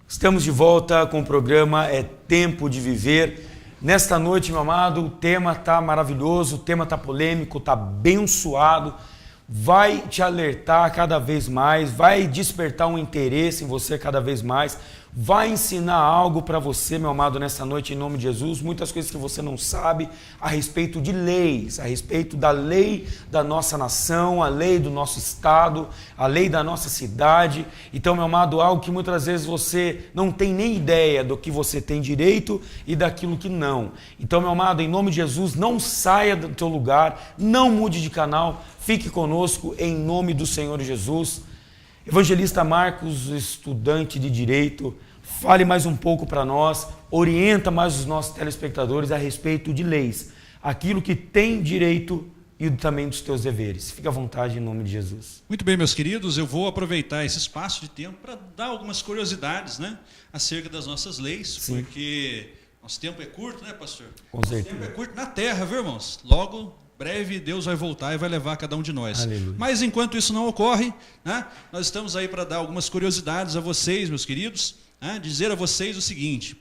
Estamos de volta com o programa É Tempo de Viver. Nesta noite, meu amado, o tema está maravilhoso, o tema está polêmico, está abençoado, vai te alertar cada vez mais, vai despertar um interesse em você cada vez mais, vai ensinar algo para você, meu amado, nessa noite, em nome de Jesus, muitas coisas que você não sabe a respeito de leis, a respeito da lei da nossa nação, a lei do nosso estado, a lei da nossa cidade. Então, meu amado, algo que muitas vezes você não tem nem ideia do que você tem direito e daquilo que não. Então, meu amado, em nome de Jesus, não saia do teu lugar, não mude de canal, fique conosco em nome do Senhor Jesus. Evangelista Marcos, estudante de Direito, fale mais um pouco para nós, orienta mais os nossos telespectadores a respeito de leis, aquilo que tem direito e também dos teus deveres. Fique à vontade em nome de Jesus. Muito bem, meus queridos, eu vou aproveitar esse espaço de tempo para dar algumas curiosidades, né, acerca das nossas leis, sim, porque nosso tempo é curto, né, pastor? Com certeza. Nosso tempo é curto na terra, viu, irmãos? Logo, breve, Deus vai voltar e vai levar cada um de nós. Aleluia. Mas enquanto isso não ocorre, né, nós estamos aí para dar algumas curiosidades a vocês, meus queridos, né, dizer a vocês o seguinte,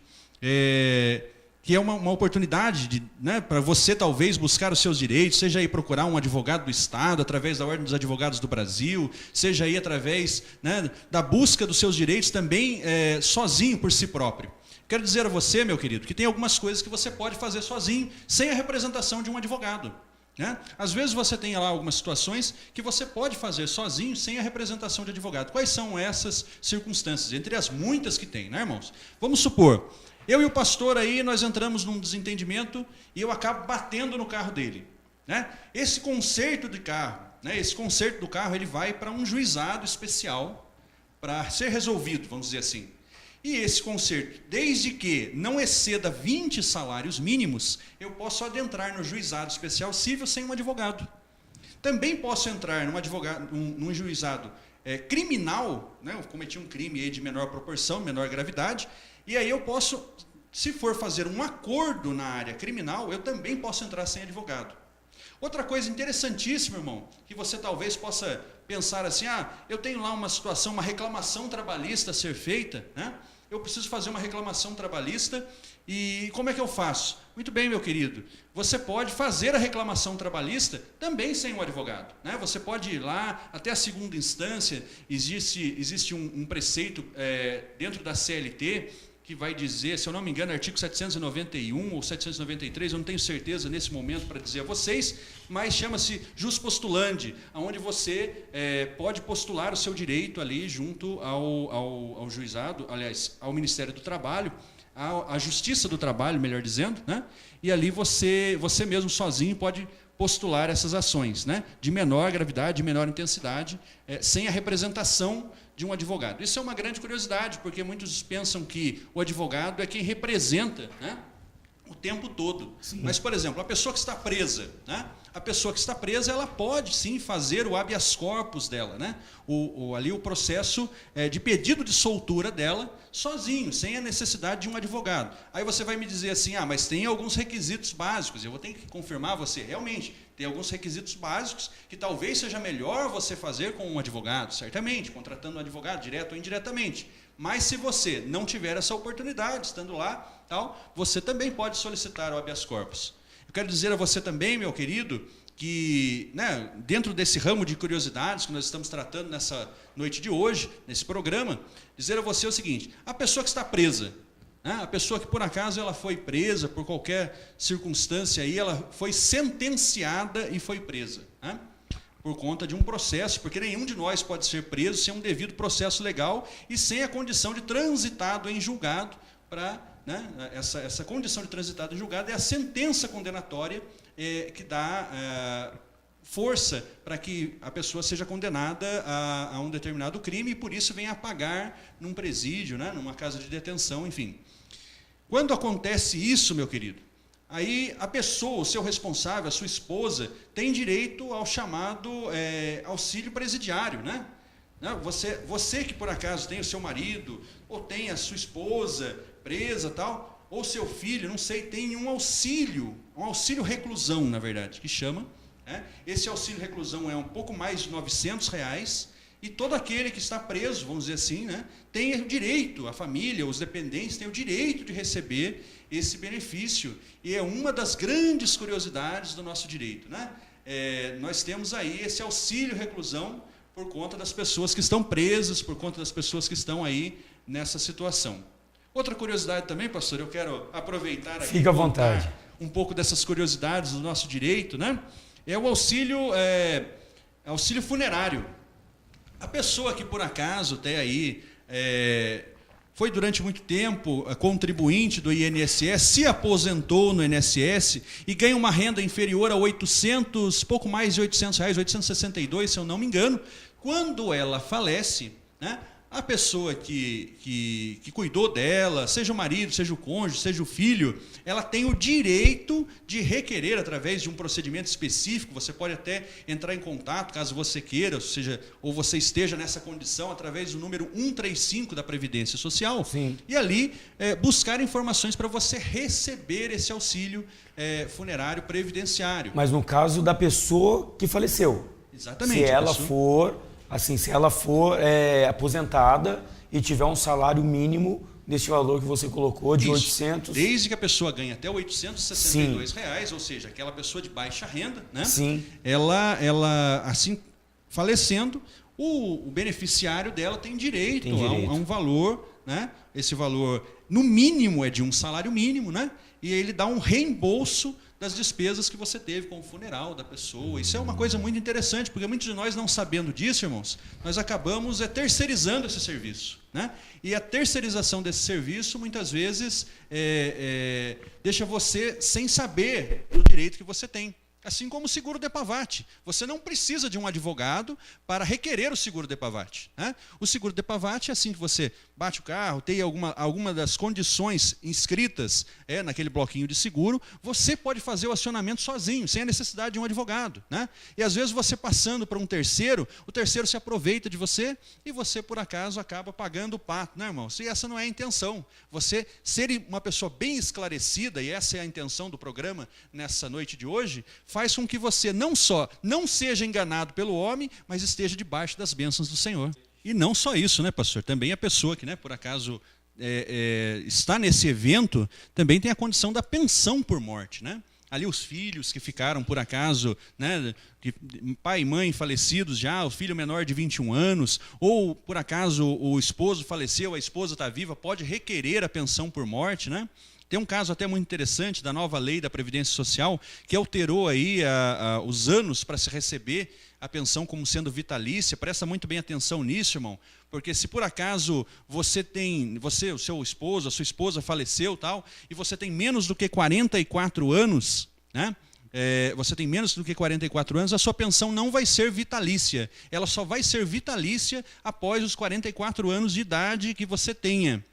que é uma oportunidade né, para você talvez buscar os seus direitos, seja aí procurar um advogado do Estado, através da Ordem dos Advogados do Brasil, seja aí através, né, da busca dos seus direitos também sozinho por si próprio. Quero dizer a você, meu querido, que tem algumas coisas que você pode fazer sozinho, sem a representação de um advogado. Né? Às vezes você tem lá algumas situações que você pode fazer sozinho, sem a representação de advogado. Quais são essas circunstâncias? Entre as muitas que tem, né, irmãos? Vamos supor, eu e o pastor aí, nós entramos num desentendimento e eu acabo batendo no carro dele. Né? Esse conserto de carro, né, esse conserto do carro, ele vai para um juizado especial para ser resolvido, vamos dizer assim. E esse conserto, desde que não exceda 20 salários mínimos, eu posso adentrar no juizado especial civil sem um advogado. Também posso entrar num juizado criminal, né? Eu cometi um crime aí de menor proporção, menor gravidade, e aí eu posso se for fazer um acordo na área criminal, eu também posso entrar sem advogado. Outra coisa interessantíssima, irmão, que você talvez possa pensar assim, eu tenho lá uma situação, uma reclamação trabalhista a ser feita, né? Eu preciso fazer uma reclamação trabalhista e como é que eu faço? Muito bem, meu querido, você pode fazer a reclamação trabalhista também sem um advogado, né? Você pode ir lá até a segunda instância, existe um preceito dentro da CLT que vai dizer, se eu não me engano, artigo 791 ou 793, eu não tenho certeza nesse momento para dizer a vocês, mas chama-se jus postulandi, onde você pode postular o seu direito ali junto ao juizado, aliás, ao Ministério do Trabalho, à Justiça do Trabalho, melhor dizendo, né? E ali você mesmo sozinho pode postular essas ações, né? De menor gravidade, de menor intensidade, sem a representação de um advogado. Isso é uma grande curiosidade, porque muitos pensam que o advogado é quem representa, né, o tempo todo. Sim. Mas, por exemplo, a pessoa que está presa, né, a pessoa que está presa, ela pode sim fazer o habeas corpus dela, né, ali o processo de pedido de soltura dela, sozinho, sem a necessidade de um advogado. Aí você vai me dizer assim, mas tem alguns requisitos básicos, eu vou ter que confirmar a você, realmente, tem alguns requisitos básicos que talvez seja melhor você fazer com um advogado, certamente, contratando um advogado, direto ou indiretamente. Mas se você não tiver essa oportunidade, estando lá, tal, você também pode solicitar o habeas corpus. Eu quero dizer a você também, meu querido, que, né, dentro desse ramo de curiosidades que nós estamos tratando nessa noite de hoje, nesse programa, dizer a você o seguinte, a pessoa que está presa, né, a pessoa que por acaso ela foi presa por qualquer circunstância, aí, ela foi sentenciada e foi presa, né, por conta de um processo, porque nenhum de nós pode ser preso sem um devido processo legal e sem a condição de transitado em julgado para... Né? Essa condição de transitado em julgado é a sentença condenatória que dá força para que a pessoa seja condenada a um determinado crime e por isso venha a pagar num presídio, né? Numa casa de detenção, enfim. Quando acontece isso, meu querido, aí a pessoa, o seu responsável, a sua esposa, tem direito ao chamado auxílio presidiário, né? Você que por acaso tem o seu marido ou tem a sua esposa presa, tal, ou seu filho, não sei, tem um auxílio reclusão, na verdade, que chama, né? Esse auxílio reclusão é um pouco mais de R$900 e todo aquele que está preso, vamos dizer assim, né, tem o direito, a família, os dependentes têm o direito de receber esse benefício e é uma das grandes curiosidades do nosso direito, né? Nós temos aí esse auxílio reclusão por conta das pessoas que estão presas, por conta das pessoas que estão aí nessa situação. Outra curiosidade também, pastor, eu quero aproveitar aqui Fica à vontade. Um pouco dessas curiosidades do nosso direito, né? É o auxílio funerário. A pessoa que por acaso até aí foi durante muito tempo contribuinte do INSS, se aposentou no INSS e ganha uma renda inferior a 800, pouco mais de R$800, 862, se eu não me engano, quando ela falece, né? A pessoa que cuidou dela, seja o marido, seja o cônjuge, seja o filho, ela tem o direito de requerer através de um procedimento específico. Você pode até entrar em contato, caso você queira, ou você esteja nessa condição, através do número 135 da Previdência Social. Sim. E ali buscar informações para você receber esse auxílio funerário previdenciário. Mas no caso da pessoa que faleceu. Exatamente. Se ela for aposentada e tiver um salário mínimo desse valor que você colocou, de Isso. 800... Desde que a pessoa ganhe até R$862, ou seja, aquela pessoa de baixa renda, né? Sim. Ela assim, falecendo, o beneficiário dela tem direito. A um valor, né? Esse valor, no mínimo, é de um salário mínimo, né? E ele dá um reembolso das despesas que você teve com o funeral da pessoa. Isso é uma coisa muito interessante, porque muitos de nós, não sabendo disso, irmãos, nós acabamos terceirizando esse serviço, né? E a terceirização desse serviço, muitas vezes, deixa você sem saber do direito que você tem. Assim como o seguro DEPAVAT. Você não precisa de um advogado para requerer o seguro DEPAVAT, né? O seguro DEPAVAT é assim que você bate o carro, tem alguma das condições inscritas naquele bloquinho de seguro, você pode fazer o acionamento sozinho, sem a necessidade de um advogado, né? E às vezes você passando para um terceiro, o terceiro se aproveita de você e você, por acaso, acaba pagando o pato, né, irmão? Se essa não é a intenção. Você ser uma pessoa bem esclarecida, e essa é a intenção do programa nessa noite de hoje, faz com que você não só não seja enganado pelo homem, mas esteja debaixo das bênçãos do Senhor. E não só isso, né, pastor? Também a pessoa que, né, por acaso está nesse evento, também tem a condição da pensão por morte, né? Ali os filhos que ficaram, por acaso, né, pai e mãe falecidos já, o filho menor de 21 anos, ou por acaso o esposo faleceu, a esposa está viva, pode requerer a pensão por morte, né? Tem um caso até muito interessante da nova lei da Previdência Social, que alterou aí os anos para se receber a pensão como sendo vitalícia. Presta muito bem atenção nisso, irmão, porque se por acaso o seu esposo, a sua esposa faleceu tal, e você tem menos do que 44 anos, né? Você tem menos do que 44 anos, a sua pensão não vai ser vitalícia. Ela só vai ser vitalícia após os 44 anos de idade que você tenha.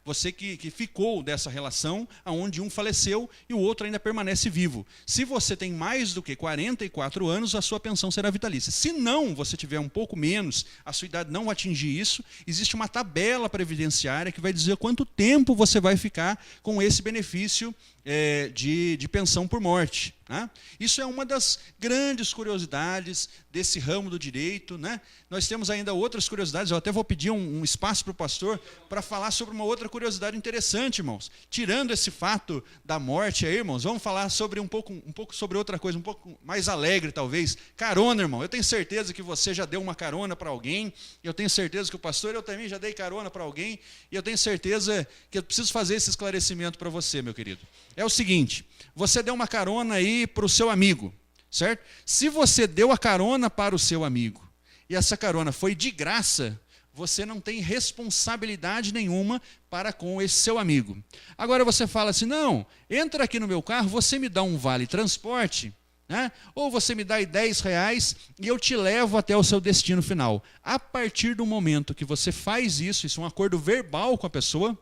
Você que ficou dessa relação onde um faleceu e o outro ainda permanece vivo. Se você tem mais do que 44 anos, a sua pensão será vitalícia. Se não, você tiver um pouco menos, a sua idade não atingir isso, existe uma tabela previdenciária que vai dizer quanto tempo você vai ficar com esse benefício de pensão por morte. Isso é uma das grandes curiosidades desse ramo do direito, né? Nós temos ainda outras curiosidades, eu até vou pedir um espaço para o pastor para falar sobre uma outra curiosidade interessante, irmãos. Tirando esse fato da morte aí, irmãos, vamos falar sobre um pouco sobre outra coisa, um pouco mais alegre talvez. Carona, irmão, eu tenho certeza que você já deu uma carona para alguém, eu tenho certeza que o pastor, eu também já dei carona para alguém, e eu tenho certeza que eu preciso fazer esse esclarecimento para você, meu querido. É o seguinte, você deu uma carona aí para o seu amigo, certo? Se você deu a carona para o seu amigo e essa carona foi de graça, você não tem responsabilidade nenhuma para com esse seu amigo. Agora você fala assim, não, entra aqui no meu carro, você me dá um vale transporte, né? Ou você me dá R$10 e eu te levo até o seu destino final. A partir do momento que você faz isso é um acordo verbal com a pessoa,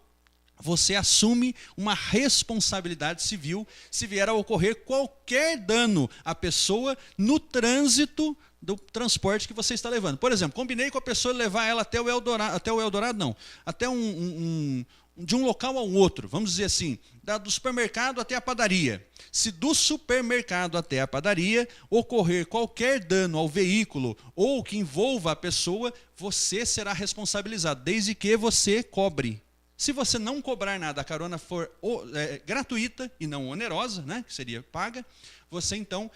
você assume uma responsabilidade civil se vier a ocorrer qualquer dano à pessoa no trânsito do transporte que você está levando. Por exemplo, combinei com a pessoa levar ela até o Eldorado, não, até de um local a um outro, vamos dizer assim, do supermercado até a padaria. Se do supermercado até a padaria ocorrer qualquer dano ao veículo ou que envolva a pessoa, você será responsabilizado, desde que você cobre. Se você não cobrar nada, a carona for gratuita e não onerosa, né, que seria paga, você então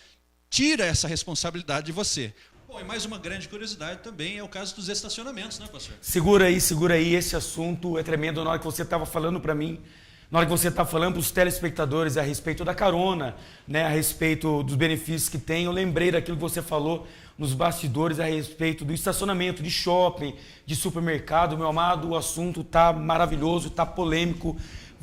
tira essa responsabilidade de você. Bom, e mais uma grande curiosidade também é o caso dos estacionamentos, né, pastor? Segura aí, esse assunto é tremendo. Na hora que você estava falando para mim, na hora que você está falando para os telespectadores a respeito da carona, né, a respeito dos benefícios que tem, eu lembrei daquilo que você falou nos bastidores a respeito do estacionamento, de shopping, de supermercado. Meu amado, o assunto está maravilhoso, está polêmico.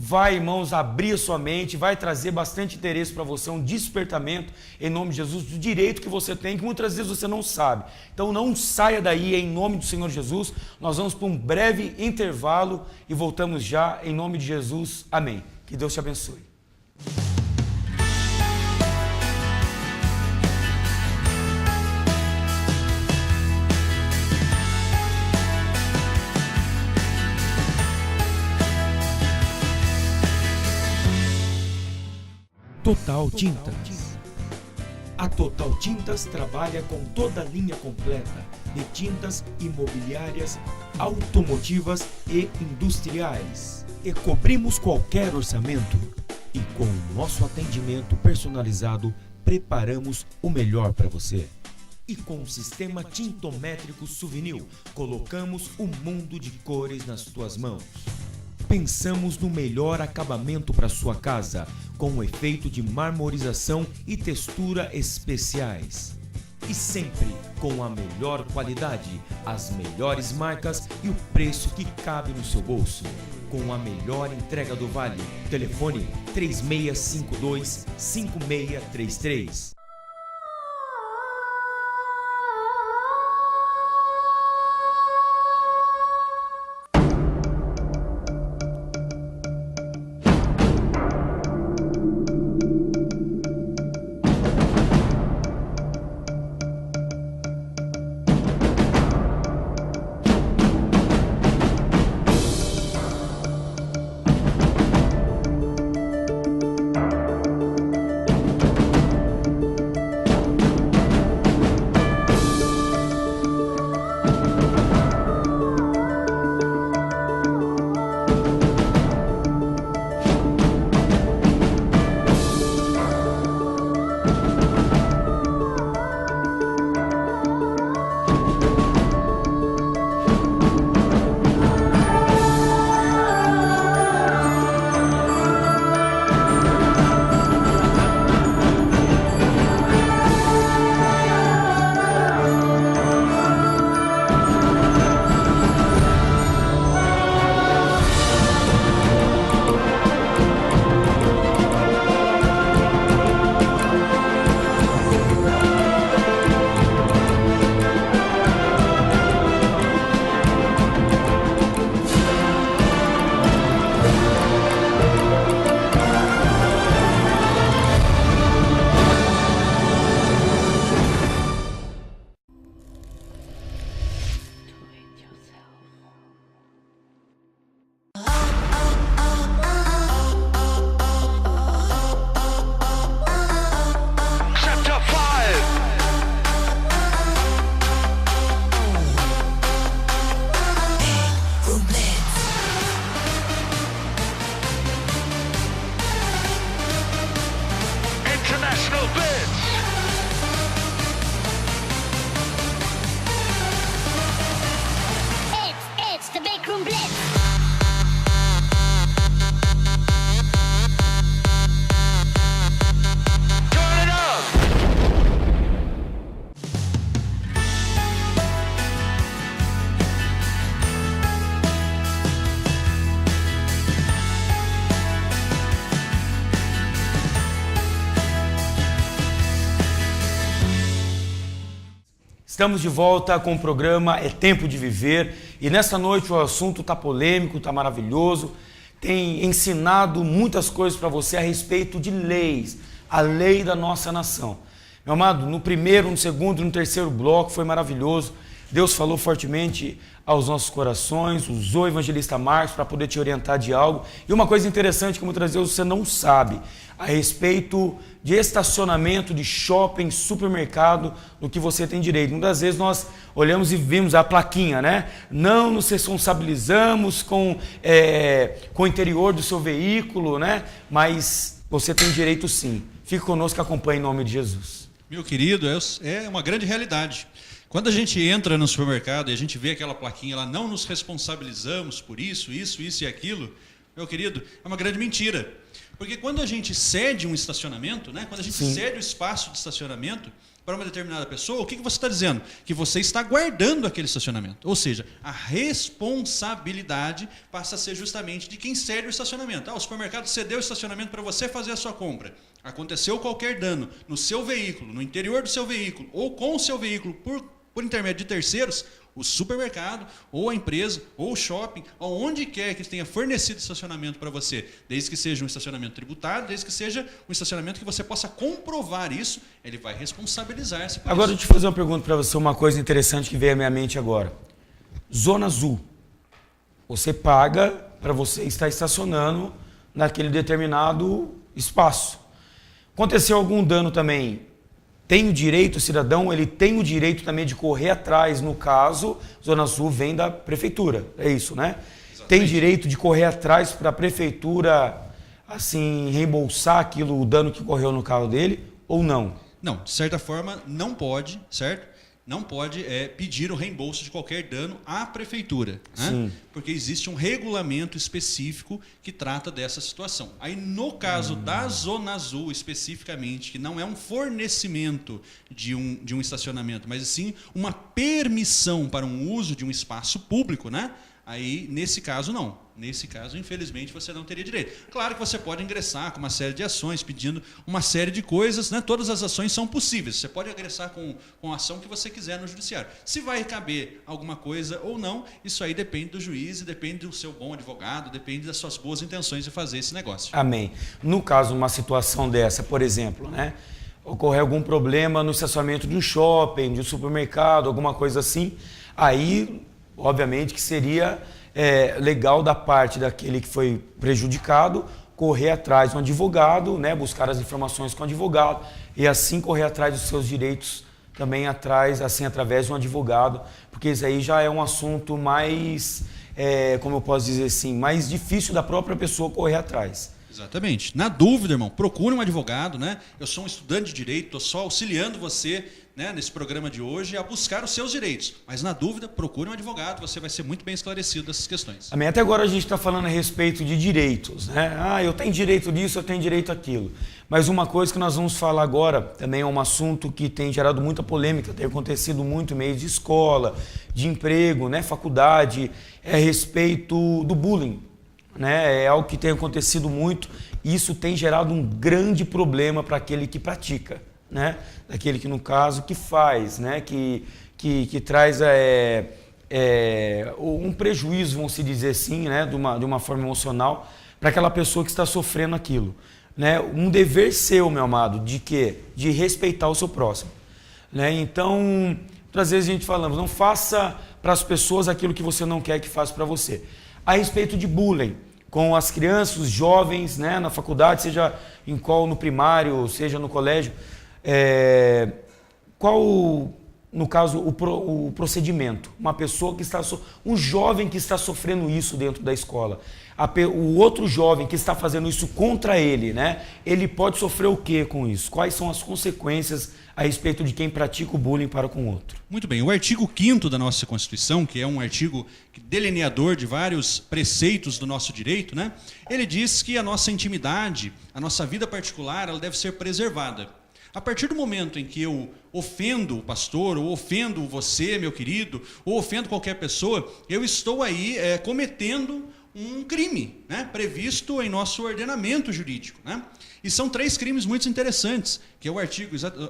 Vai, irmãos, abrir a sua mente, vai trazer bastante interesse para você, um despertamento, em nome de Jesus, do direito que você tem, que muitas vezes você não sabe. Então não saia daí, em nome do Senhor Jesus. Nós vamos para um breve intervalo e voltamos já, em nome de Jesus. Amém. Que Deus te abençoe. Total Tintas. A Total Tintas trabalha com toda a linha completa de tintas imobiliárias, automotivas e industriais. E cobrimos qualquer orçamento. E com o nosso atendimento personalizado, preparamos o melhor para você. E com o sistema tintométrico Souvenir, colocamos o mundo de cores nas tuas mãos. Pensamos no melhor acabamento para sua casa, com o efeito de marmorização e textura especiais. E sempre com a melhor qualidade, as melhores marcas e o preço que cabe no seu bolso. Com a melhor entrega do Vale. Telefone 3652-5633. international bids. It's the Big Room Blitz. Turn it up. Estamos de volta com o programa É Tempo de Viver e nesta noite o assunto está polêmico, está maravilhoso, tem ensinado muitas coisas para você a respeito de leis, a lei da nossa nação. Meu amado, no primeiro, no segundo e no terceiro bloco foi maravilhoso, Deus falou fortemente aos nossos corações, usou o evangelista Marcos para poder te orientar de algo. E uma coisa interessante que muitas vezes você não sabe, a respeito de estacionamento, de shopping, supermercado, do que você tem direito. Muitas vezes nós olhamos e vimos a plaquinha, né? Não nos responsabilizamos com o interior do seu veículo, né? Mas você tem direito sim. Fique conosco e acompanhe em nome de Jesus. Meu querido, é uma grande realidade. Quando a gente entra no supermercado e a gente vê aquela plaquinha lá, não nos responsabilizamos por isso e aquilo, meu querido, é uma grande mentira. Porque quando a gente cede um estacionamento, né, quando a gente cede o espaço de estacionamento para uma determinada pessoa, o que você está dizendo? Que você está guardando aquele estacionamento. Ou seja, a responsabilidade passa a ser justamente de quem cede o estacionamento. O supermercado cedeu o estacionamento para você fazer a sua compra. Aconteceu qualquer dano no seu veículo, no interior do seu veículo, ou com o seu veículo por intermédio de terceiros, o supermercado, ou a empresa, ou o shopping, onde quer que tenha fornecido estacionamento para você, desde que seja um estacionamento tributário, desde que seja um estacionamento que você possa comprovar isso, ele vai responsabilizar-se por Agora, isso. deixa eu fazer uma pergunta para você, uma coisa interessante que veio à minha mente agora. Zona Azul. Você paga para você estar estacionando naquele determinado espaço. Aconteceu algum dano também, tem o direito, o cidadão, ele tem o direito também de correr atrás, no caso, Zona Sul vem da prefeitura, é isso, né? Exatamente. Tem direito de correr atrás para a prefeitura, assim, reembolsar aquilo, o dano que ocorreu no carro dele, ou não? Não, de certa forma, não pode, certo? Não pode pedir o reembolso de qualquer dano à prefeitura, né? Porque existe um regulamento específico que trata dessa situação. Aí, no caso da Zona Azul, especificamente, que não é um fornecimento de um estacionamento, mas sim uma permissão para um uso de um espaço público, né? Aí, nesse caso, não. Nesse caso, infelizmente, você não teria direito. Claro que você pode ingressar com uma série de ações, pedindo uma série de coisas, né? Todas as ações são possíveis. Você pode ingressar com a ação que você quiser no judiciário. Se vai caber alguma coisa ou não, isso aí depende do juiz, depende do seu bom advogado, depende das suas boas intenções de fazer esse negócio. Amém. No caso, uma situação dessa, por exemplo, né? Ocorrer algum problema no estacionamento de um shopping, de um supermercado, alguma coisa assim, aí, obviamente, que seria legal da parte daquele que foi prejudicado correr atrás de um advogado, né, buscar as informações com o advogado e assim correr atrás dos seus direitos também através de um advogado, porque isso aí já é um assunto mais, como eu posso dizer assim, mais difícil da própria pessoa correr atrás. Exatamente. Na dúvida, irmão, procure um advogado, né? Eu sou um estudante de direito, estou só auxiliando você, né, nesse programa de hoje a buscar os seus direitos. Mas na dúvida, procure um advogado, você vai ser muito bem esclarecido dessas questões. Amém. Até agora a gente está falando a respeito de direitos, né? Eu tenho direito disso, eu tenho direito àquilo. Mas uma coisa que nós vamos falar agora também é um assunto que tem gerado muita polêmica, tem acontecido muito em meio de escola, de emprego, né, faculdade, a respeito do bullying. Né? É algo que tem acontecido muito e isso tem gerado um grande problema para aquele que pratica, né? Daquele que, no caso, que faz, né? que traz um prejuízo, vamos se dizer assim, né? de uma forma emocional para aquela pessoa que está sofrendo aquilo. Né? Um dever seu, meu amado, de quê? De respeitar o seu próximo. Né? Então, muitas vezes a gente falamos, não faça para as pessoas aquilo que você não quer que faça para você. A respeito de bullying, com as crianças, os jovens, né, na faculdade, seja no primário, seja no colégio, qual, no caso, o procedimento? Uma pessoa que está, um jovem que está sofrendo isso dentro da escola. o outro jovem que está fazendo isso contra ele, né? Ele pode sofrer o que com isso? Quais são as consequências a respeito de quem pratica o bullying para com o outro? Muito bem, o artigo 5º da nossa Constituição, que é um artigo delineador de vários preceitos do nosso direito, né? Ele diz que a nossa intimidade, a nossa vida particular, ela deve ser preservada. A partir do momento em que eu ofendo o pastor, ou ofendo você, meu querido, ou ofendo qualquer pessoa, eu estou aí cometendo um crime, né, previsto em nosso ordenamento jurídico, né? E são 3 crimes muito interessantes, que é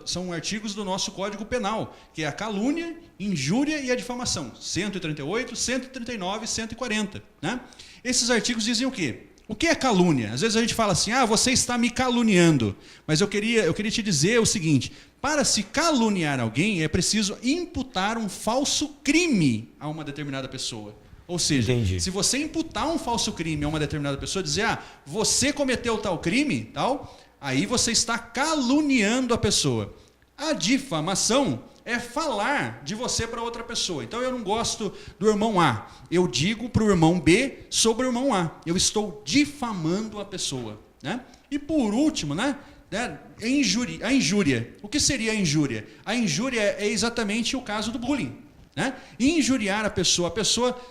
são artigos do nosso Código Penal, que é a calúnia, injúria e a difamação, 138, 139 e 140. Né? Esses artigos dizem o quê? O que é calúnia? Às vezes a gente fala assim, você está me caluniando. Mas eu queria te dizer o seguinte, para se caluniar alguém, é preciso imputar um falso crime a uma determinada pessoa. Ou seja, se você imputar um falso crime a uma determinada pessoa, dizer, você cometeu tal crime, tal, aí você está caluniando a pessoa. A difamação é falar de você para outra pessoa. Então eu não gosto do irmão A. Eu digo para o irmão B sobre o irmão A. Eu estou difamando a pessoa. Né? E por último, a injúria. O que seria a injúria? A injúria é exatamente o caso do bullying. Né? Injuriar a pessoa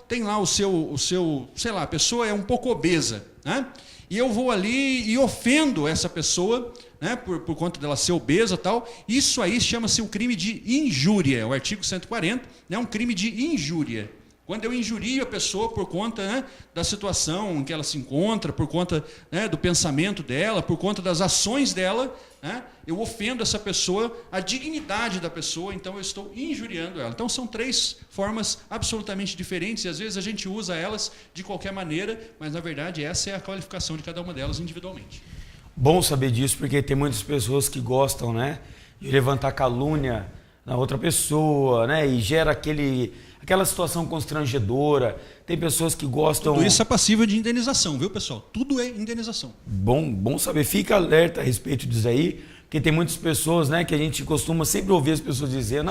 tem lá sei lá, a pessoa é um pouco obesa, né? E eu vou ali e ofendo essa pessoa, né, por conta dela ser obesa e tal. Isso aí chama-se um crime de injúria, o artigo 140, é um crime de injúria. Quando eu injurio a pessoa por conta, né, da situação em que ela se encontra, por conta, né, do pensamento dela, por conta das ações dela, né, eu ofendo essa pessoa, a dignidade da pessoa, então eu estou injuriando ela. Então são 3 formas absolutamente diferentes e às vezes a gente usa elas de qualquer maneira, mas na verdade essa é a qualificação de cada uma delas individualmente. Bom saber disso, porque tem muitas pessoas que gostam, né, de levantar calúnia na outra pessoa, né, e gera aquela situação constrangedora. Tem pessoas que gostam... Tudo isso é passível de indenização, viu, pessoal? Tudo é indenização. Bom saber. Fica alerta a respeito disso aí, porque tem muitas pessoas, né, que a gente costuma sempre ouvir as pessoas dizendo,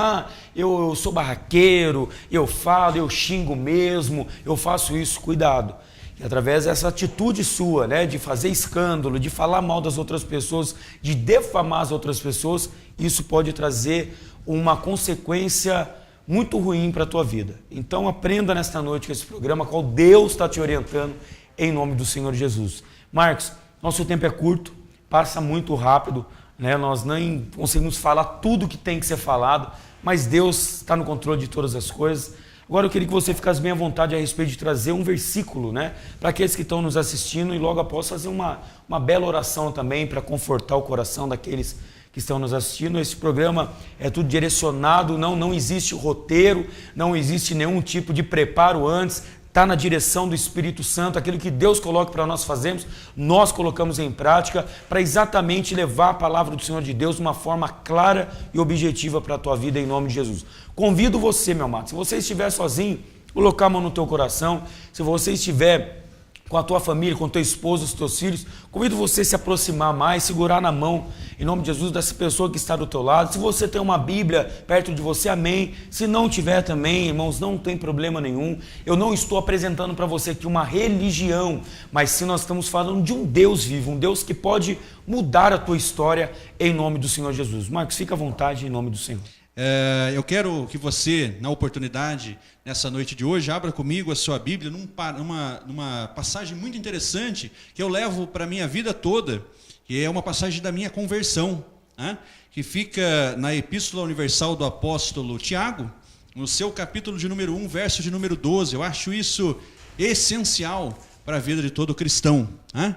eu sou barraqueiro, eu falo, eu xingo mesmo, eu faço isso. Cuidado. E através dessa atitude sua, né, de fazer escândalo, de falar mal das outras pessoas, de defamar as outras pessoas, isso pode trazer uma consequência muito ruim para a tua vida. Então aprenda nesta noite com esse programa, qual Deus está te orientando, em nome do Senhor Jesus. Marcos, nosso tempo é curto, passa muito rápido, né? Nós nem conseguimos falar tudo que tem que ser falado, mas Deus está no controle de todas as coisas. Agora eu queria que você ficasse bem à vontade a respeito de trazer um versículo, né, para aqueles que estão nos assistindo, e logo após fazer uma bela oração também para confortar o coração daqueles que estão nos assistindo. Esse programa é tudo direcionado, não existe roteiro, não existe nenhum tipo de preparo antes, está na direção do Espírito Santo, aquilo que Deus coloca para nós fazermos, nós colocamos em prática para exatamente levar a palavra do Senhor de Deus de uma forma clara e objetiva para a tua vida, em nome de Jesus. Convido você, meu amado, se você estiver sozinho, colocar a mão no teu coração. Se você estiver com a tua família, com o teu esposo, os teus filhos, convido você a se aproximar mais, segurar na mão, em nome de Jesus, dessa pessoa que está do teu lado. Se você tem uma Bíblia perto de você, amém. Se não tiver também, irmãos, não tem problema nenhum. Eu não estou apresentando para você aqui uma religião, mas sim nós estamos falando de um Deus vivo, um Deus que pode mudar a tua história, em nome do Senhor Jesus. Marcos, fica à vontade, em nome do Senhor. Eu quero que você, na oportunidade, nessa noite de hoje, abra comigo a sua Bíblia numa passagem muito interessante que eu levo para a minha vida toda, que é uma passagem da minha conversão, né? Que fica na Epístola Universal do Apóstolo Tiago, no seu capítulo de número 1, verso de número 12. Eu acho isso essencial para a vida de todo cristão, né?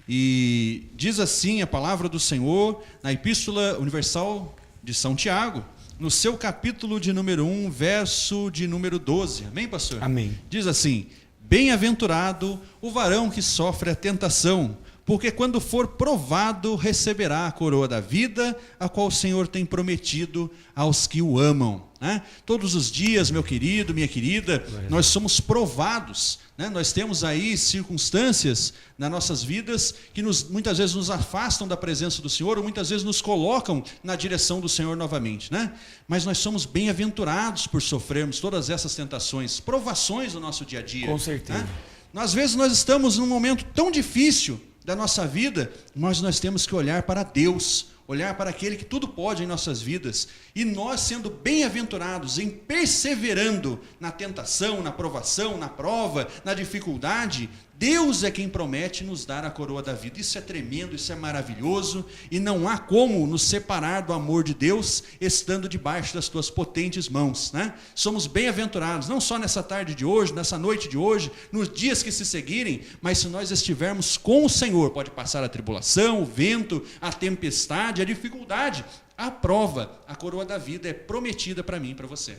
E diz assim a palavra do Senhor na Epístola Universal de São Tiago, no seu capítulo de número 1, verso de número 12. Amém, pastor? Amém. Diz assim: bem-aventurado o varão que sofre a tentação, porque quando for provado, receberá a coroa da vida, a qual o Senhor tem prometido aos que o amam. Né? Todos os dias, meu querido, minha querida, nós somos provados, né? Nós temos aí circunstâncias nas nossas vidas que muitas vezes nos afastam da presença do Senhor, ou muitas vezes nos colocam na direção do Senhor novamente, né? Mas nós somos bem-aventurados por sofrermos todas essas tentações, provações no nosso dia a dia. Com certeza. Né? Às vezes nós estamos num momento tão difícil da nossa vida, mas nós temos que olhar para Deus, olhar para aquele que tudo pode em nossas vidas, e nós sendo bem-aventurados em perseverando na tentação, na provação, na prova, na dificuldade, Deus é quem promete nos dar a coroa da vida. Isso é tremendo, isso é maravilhoso, e não há como nos separar do amor de Deus estando debaixo das tuas potentes mãos, né? Somos bem-aventurados, não só nessa tarde de hoje, nessa noite de hoje, nos dias que se seguirem, mas se nós estivermos com o Senhor, pode passar a tribulação, o vento, a tempestade, a dificuldade, a prova, a coroa da vida é prometida para mim e para você.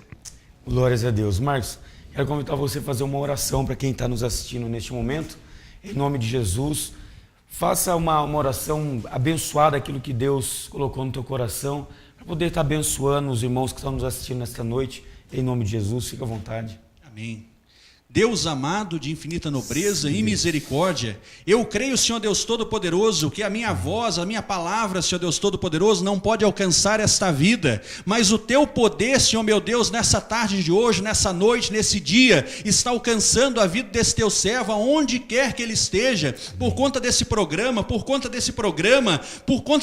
Glórias a Deus. Marcos, quero convidar você a fazer uma oração para quem está nos assistindo neste momento. Em nome de Jesus, faça uma oração abençoada, aquilo que Deus colocou no teu coração, para poder estar abençoando os irmãos que estão nos assistindo nesta noite. Em nome de Jesus, fica à vontade. Amém. Deus amado, de infinita nobreza e misericórdia, eu creio, Senhor Deus Todo-Poderoso, que a minha voz, a minha palavra, Senhor Deus Todo-Poderoso, não pode alcançar esta vida, mas o Teu poder, Senhor meu Deus, nessa tarde de hoje, nessa noite, nesse dia, está alcançando a vida desse Teu servo, aonde quer que ele esteja, por conta desse programa, por conta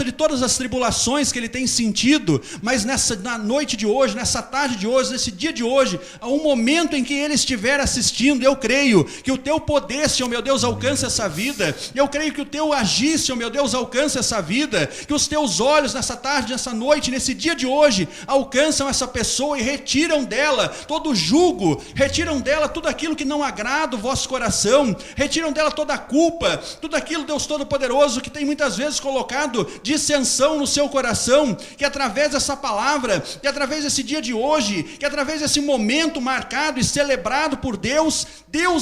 de todas as tribulações que ele tem sentido, mas na noite de hoje, nessa tarde de hoje, nesse dia de hoje, a um momento em que ele estiver assistindo, eu creio que o Teu poder, Senhor meu Deus, alcança essa vida, eu creio que o Teu agir, Senhor meu Deus, alcança essa vida, que os Teus olhos nessa tarde, nessa noite, nesse dia de hoje, alcançam essa pessoa e retiram dela todo o jugo, retiram dela tudo aquilo que não agrada o vosso coração, retiram dela toda a culpa, tudo aquilo, Deus Todo-Poderoso, que tem muitas vezes colocado dissensão no seu coração, que através dessa palavra, que através desse dia de hoje, que através desse momento marcado e celebrado por Deus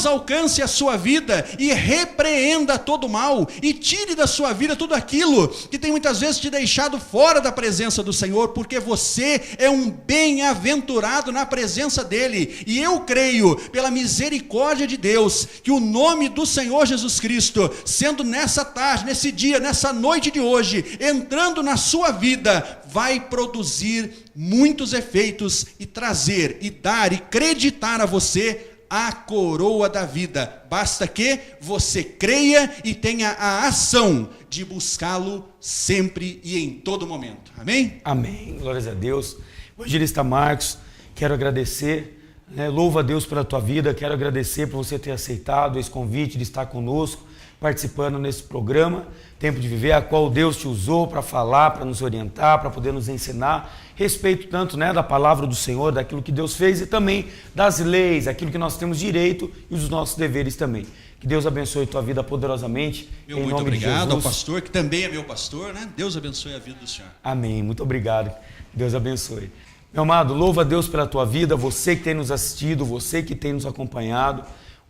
alcance a sua vida e repreenda todo o mal e tire da sua vida tudo aquilo que tem muitas vezes te deixado fora da presença do Senhor, porque você é um bem-aventurado na presença dEle, e eu creio, pela misericórdia de Deus, que o nome do Senhor Jesus Cristo, sendo nessa tarde, nesse dia, nessa noite de hoje, entrando na sua vida, vai produzir muitos efeitos e trazer, e dar, e acreditar a você a coroa da vida. Basta que você creia e tenha a ação de buscá-lo sempre e em todo momento. Amém? Amém. Glórias a Deus. Evangelista Marcos, quero agradecer, louvo a Deus pela tua vida, quero agradecer por você ter aceitado esse convite de estar conosco, participando nesse programa, Tempo de Viver, a qual Deus te usou para falar, para nos orientar, para poder nos ensinar, respeito tanto da palavra do Senhor, daquilo que Deus fez e também das leis, aquilo que nós temos direito e os nossos deveres também. Que Deus abençoe a tua vida poderosamente. Muito obrigado ao pastor, que também é meu pastor, Deus abençoe a vida do senhor. Amém, muito obrigado. Deus abençoe. Meu amado, louva a Deus pela tua vida, você que tem nos assistido, você que tem nos acompanhado.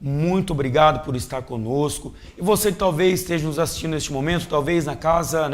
Muito obrigado por estar conosco. E você que talvez esteja nos assistindo neste momento, talvez na casa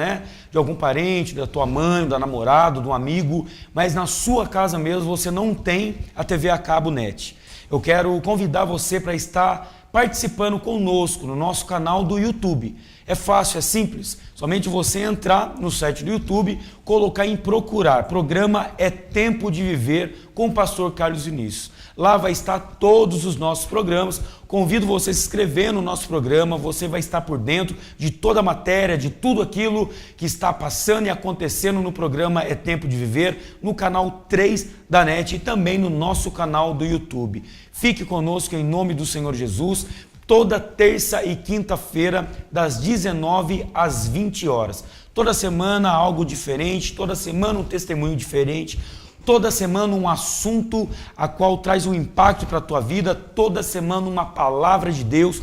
de algum parente, da tua mãe, da namorada, de um amigo, mas na sua casa mesmo você não tem a TV a cabo net. Eu quero convidar você para estar participando conosco no nosso canal do YouTube. É fácil, é simples. Somente você entrar no site do YouTube, colocar em procurar. Programa É Tempo de Viver com o pastor Carlos Vinícius. Lá vai estar todos os nossos programas. Convido você a se inscrever no nosso programa. Você vai estar por dentro de toda a matéria, de tudo aquilo que está passando e acontecendo no programa É Tempo de Viver, no canal 3 da NET e também no nosso canal do YouTube. Fique conosco em nome do Senhor Jesus. Toda terça e quinta-feira, das 19 às 20 horas. Toda semana algo diferente, toda semana um testemunho diferente, toda semana um assunto a qual traz um impacto para a tua vida, toda semana uma palavra de Deus,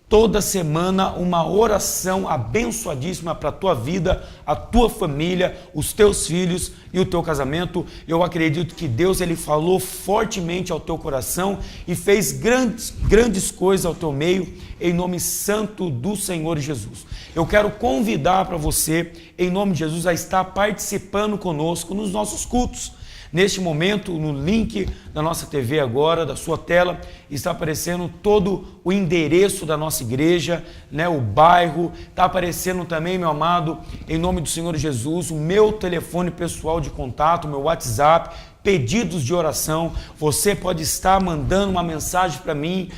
toda semana uma oração abençoadíssima para a tua vida, a tua família, os teus filhos e o teu casamento. Eu acredito que Deus ele falou fortemente ao teu coração e fez grandes coisas ao teu meio, em nome santo do Senhor Jesus. Eu quero convidar para você, em nome de Jesus, a estar participando conosco nos nossos cultos. Neste momento, no link da nossa TV agora, da sua tela, está aparecendo todo o endereço da nossa igreja, o bairro, está aparecendo também, meu amado, em nome do Senhor Jesus, o meu telefone pessoal de contato, o meu WhatsApp, pedidos de oração. Você pode estar mandando uma mensagem para mim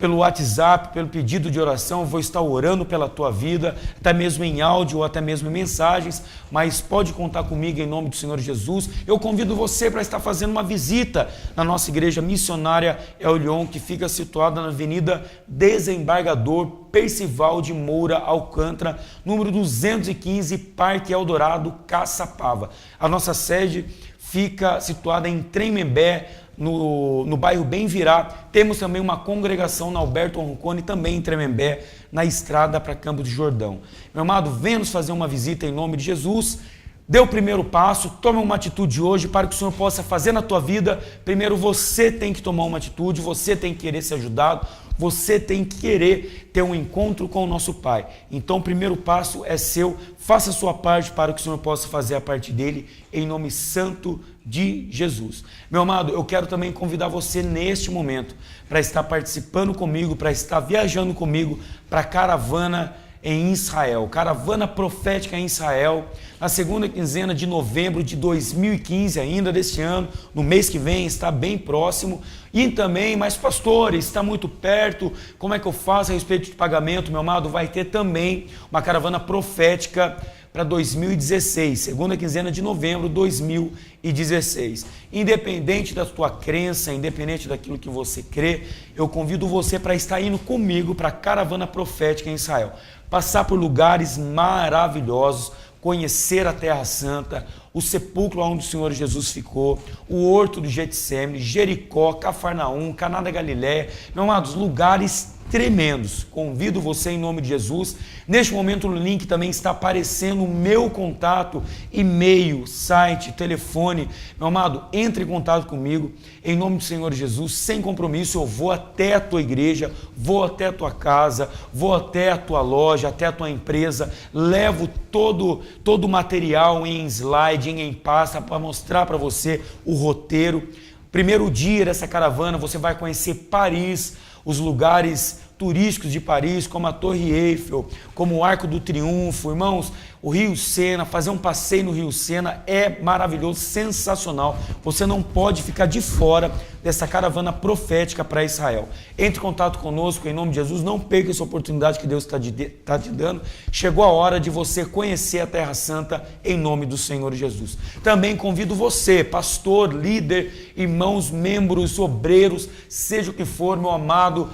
pelo WhatsApp, pelo pedido de oração, eu vou estar orando pela tua vida, até mesmo em áudio ou até mesmo em mensagens, mas pode contar comigo em nome do Senhor Jesus. Eu convido você para estar fazendo uma visita na nossa igreja missionária El Lyon, que fica situada na Avenida Desembargador Percival de Moura Alcântara, número 215, Parque Eldorado, Caçapava. A nossa sede fica situada em Tremembé, no bairro Bem Virá. Temos também uma congregação na Alberto Roncone, também em Tremembé, na estrada para Campos do Jordão. Meu amado, venha nos fazer uma visita em nome de Jesus. Dê o primeiro passo, tome uma atitude hoje para que o Senhor possa fazer na tua vida. Primeiro você tem que tomar uma atitude, você tem que querer ser ajudado, você tem que querer ter um encontro com o nosso Pai. Então o primeiro passo é seu, faça a sua parte para que o Senhor possa fazer a parte dele, em nome santo de Jesus. Meu amado, eu quero também convidar você neste momento para estar participando comigo, para estar viajando comigo para a caravana em Israel, caravana profética em Israel, na segunda quinzena de novembro de 2015, ainda deste ano, no mês que vem, está bem próximo. E também, mas pastor, está muito perto, como é que eu faço a respeito de pagamento? Meu amado, vai ter também uma caravana profética para 2016, segunda quinzena de novembro de 2016. Independente da tua crença, independente daquilo que você crê, eu convido você para estar indo comigo para a caravana profética em Israel. Passar por lugares maravilhosos, conhecer a Terra Santa, o sepulcro onde o Senhor Jesus ficou, o horto do Getsemane, Jericó, Cafarnaum, Caná da Galileia, meus amados, lugares tremendos. Convido você em nome de Jesus. Neste momento o link também está aparecendo, o meu contato, e-mail, site, telefone. Meu amado, entre em contato comigo, em nome do Senhor Jesus, sem compromisso. Eu vou até a tua igreja, vou até a tua casa, vou até a tua loja, até a tua empresa, levo todo o material em slide, em pasta, para mostrar para você o roteiro. Primeiro dia dessa caravana, você vai conhecer Paris, os lugares turísticos de Paris, como a Torre Eiffel, como o Arco do Triunfo, irmãos, o Rio Sena. Fazer um passeio no Rio Sena é maravilhoso, sensacional. Você não pode ficar de fora dessa caravana profética para Israel. Entre em contato conosco em nome de Jesus, não perca essa oportunidade que Deus está te dando. Chegou a hora de você conhecer a Terra Santa em nome do Senhor Jesus. Também convido você, pastor, líder, irmãos, membros, obreiros, seja o que for, meu amado,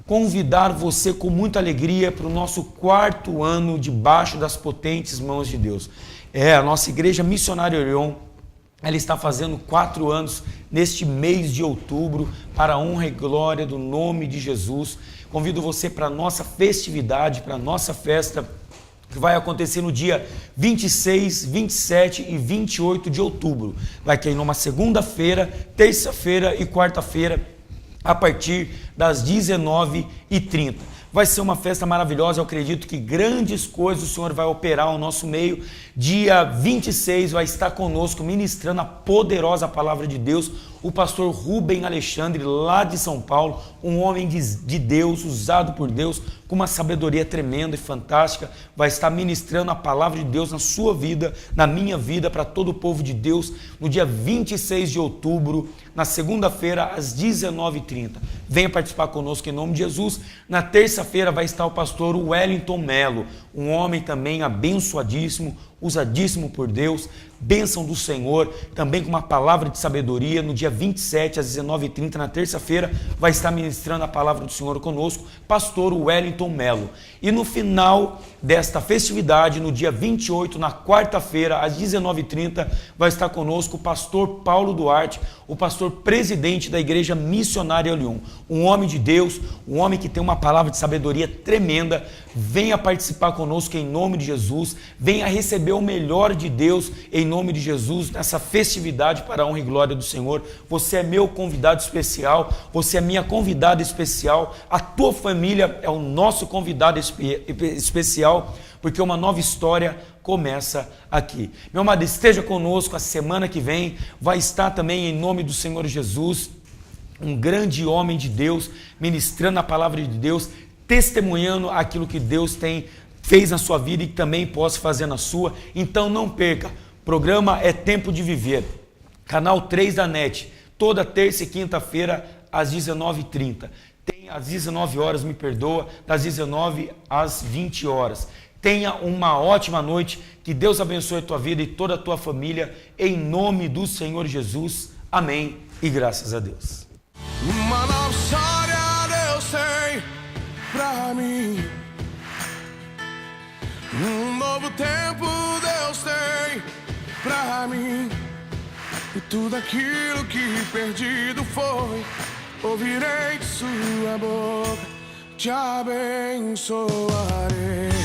convidar você com muita alegria para o nosso 4º ano debaixo das potentes mãos de Deus. A nossa igreja missionária Orion, ela está fazendo 4 anos neste mês de outubro, para a honra e glória do nome de Jesus. Convido você para a nossa festividade, para a nossa festa, que vai acontecer no dia 26, 27 e 28 de outubro. Vai cair numa segunda-feira, terça-feira e quarta-feira, a partir das 19h30. Vai ser uma festa maravilhosa, eu acredito que grandes coisas o Senhor vai operar ao nosso meio. Dia 26 vai estar conosco ministrando a poderosa palavra de Deus, o pastor Rubem Alexandre, lá de São Paulo, um homem de Deus, usado por Deus, com uma sabedoria tremenda e fantástica, vai estar ministrando a palavra de Deus na sua vida, na minha vida, para todo o povo de Deus, no dia 26 de outubro, na segunda-feira, às 19h30. Venha participar conosco em nome de Jesus. Na terça-feira vai estar o pastor Wellington Melo, um homem também abençoadíssimo, usadíssimo por Deus, bênção do Senhor, também com uma palavra de sabedoria. No dia 27, às 19h30, na terça-feira, vai estar ministrando a palavra do Senhor conosco, pastor Wellington Melo. E no final desta festividade, no dia 28, na quarta-feira, às 19h30, vai estar conosco o pastor Paulo Duarte, o pastor presidente da Igreja Missionária Lyon, um homem de Deus, um homem que tem uma palavra de sabedoria tremenda. Venha participar conosco em nome de Jesus, venha receber o melhor de Deus em nome de Jesus, nessa festividade para a honra e glória do Senhor. Você é meu convidado especial, você é minha convidada especial, a tua família é o nosso convidado especial, porque uma nova história começa aqui. Meu amado, esteja conosco a semana que vem, vai estar também em nome do Senhor Jesus, um grande homem de Deus, ministrando a palavra de Deus, testemunhando aquilo que Deus fez na sua vida e que também possa fazer na sua. Então não perca, programa É Tempo de Viver, canal 3 da NET, toda terça e quinta-feira às 19h30. Tenha Às 19 horas, me perdoa, das 19 às 20 horas. Tenha uma ótima noite, que Deus abençoe a tua vida e toda a tua família, em nome do Senhor Jesus. Amém e graças a Deus. Uma nova história Deus tem pra mim. Um novo tempo Deus tem pra mim. E tudo aquilo que perdido foi, ouvirei de sua boca, te abençoarei.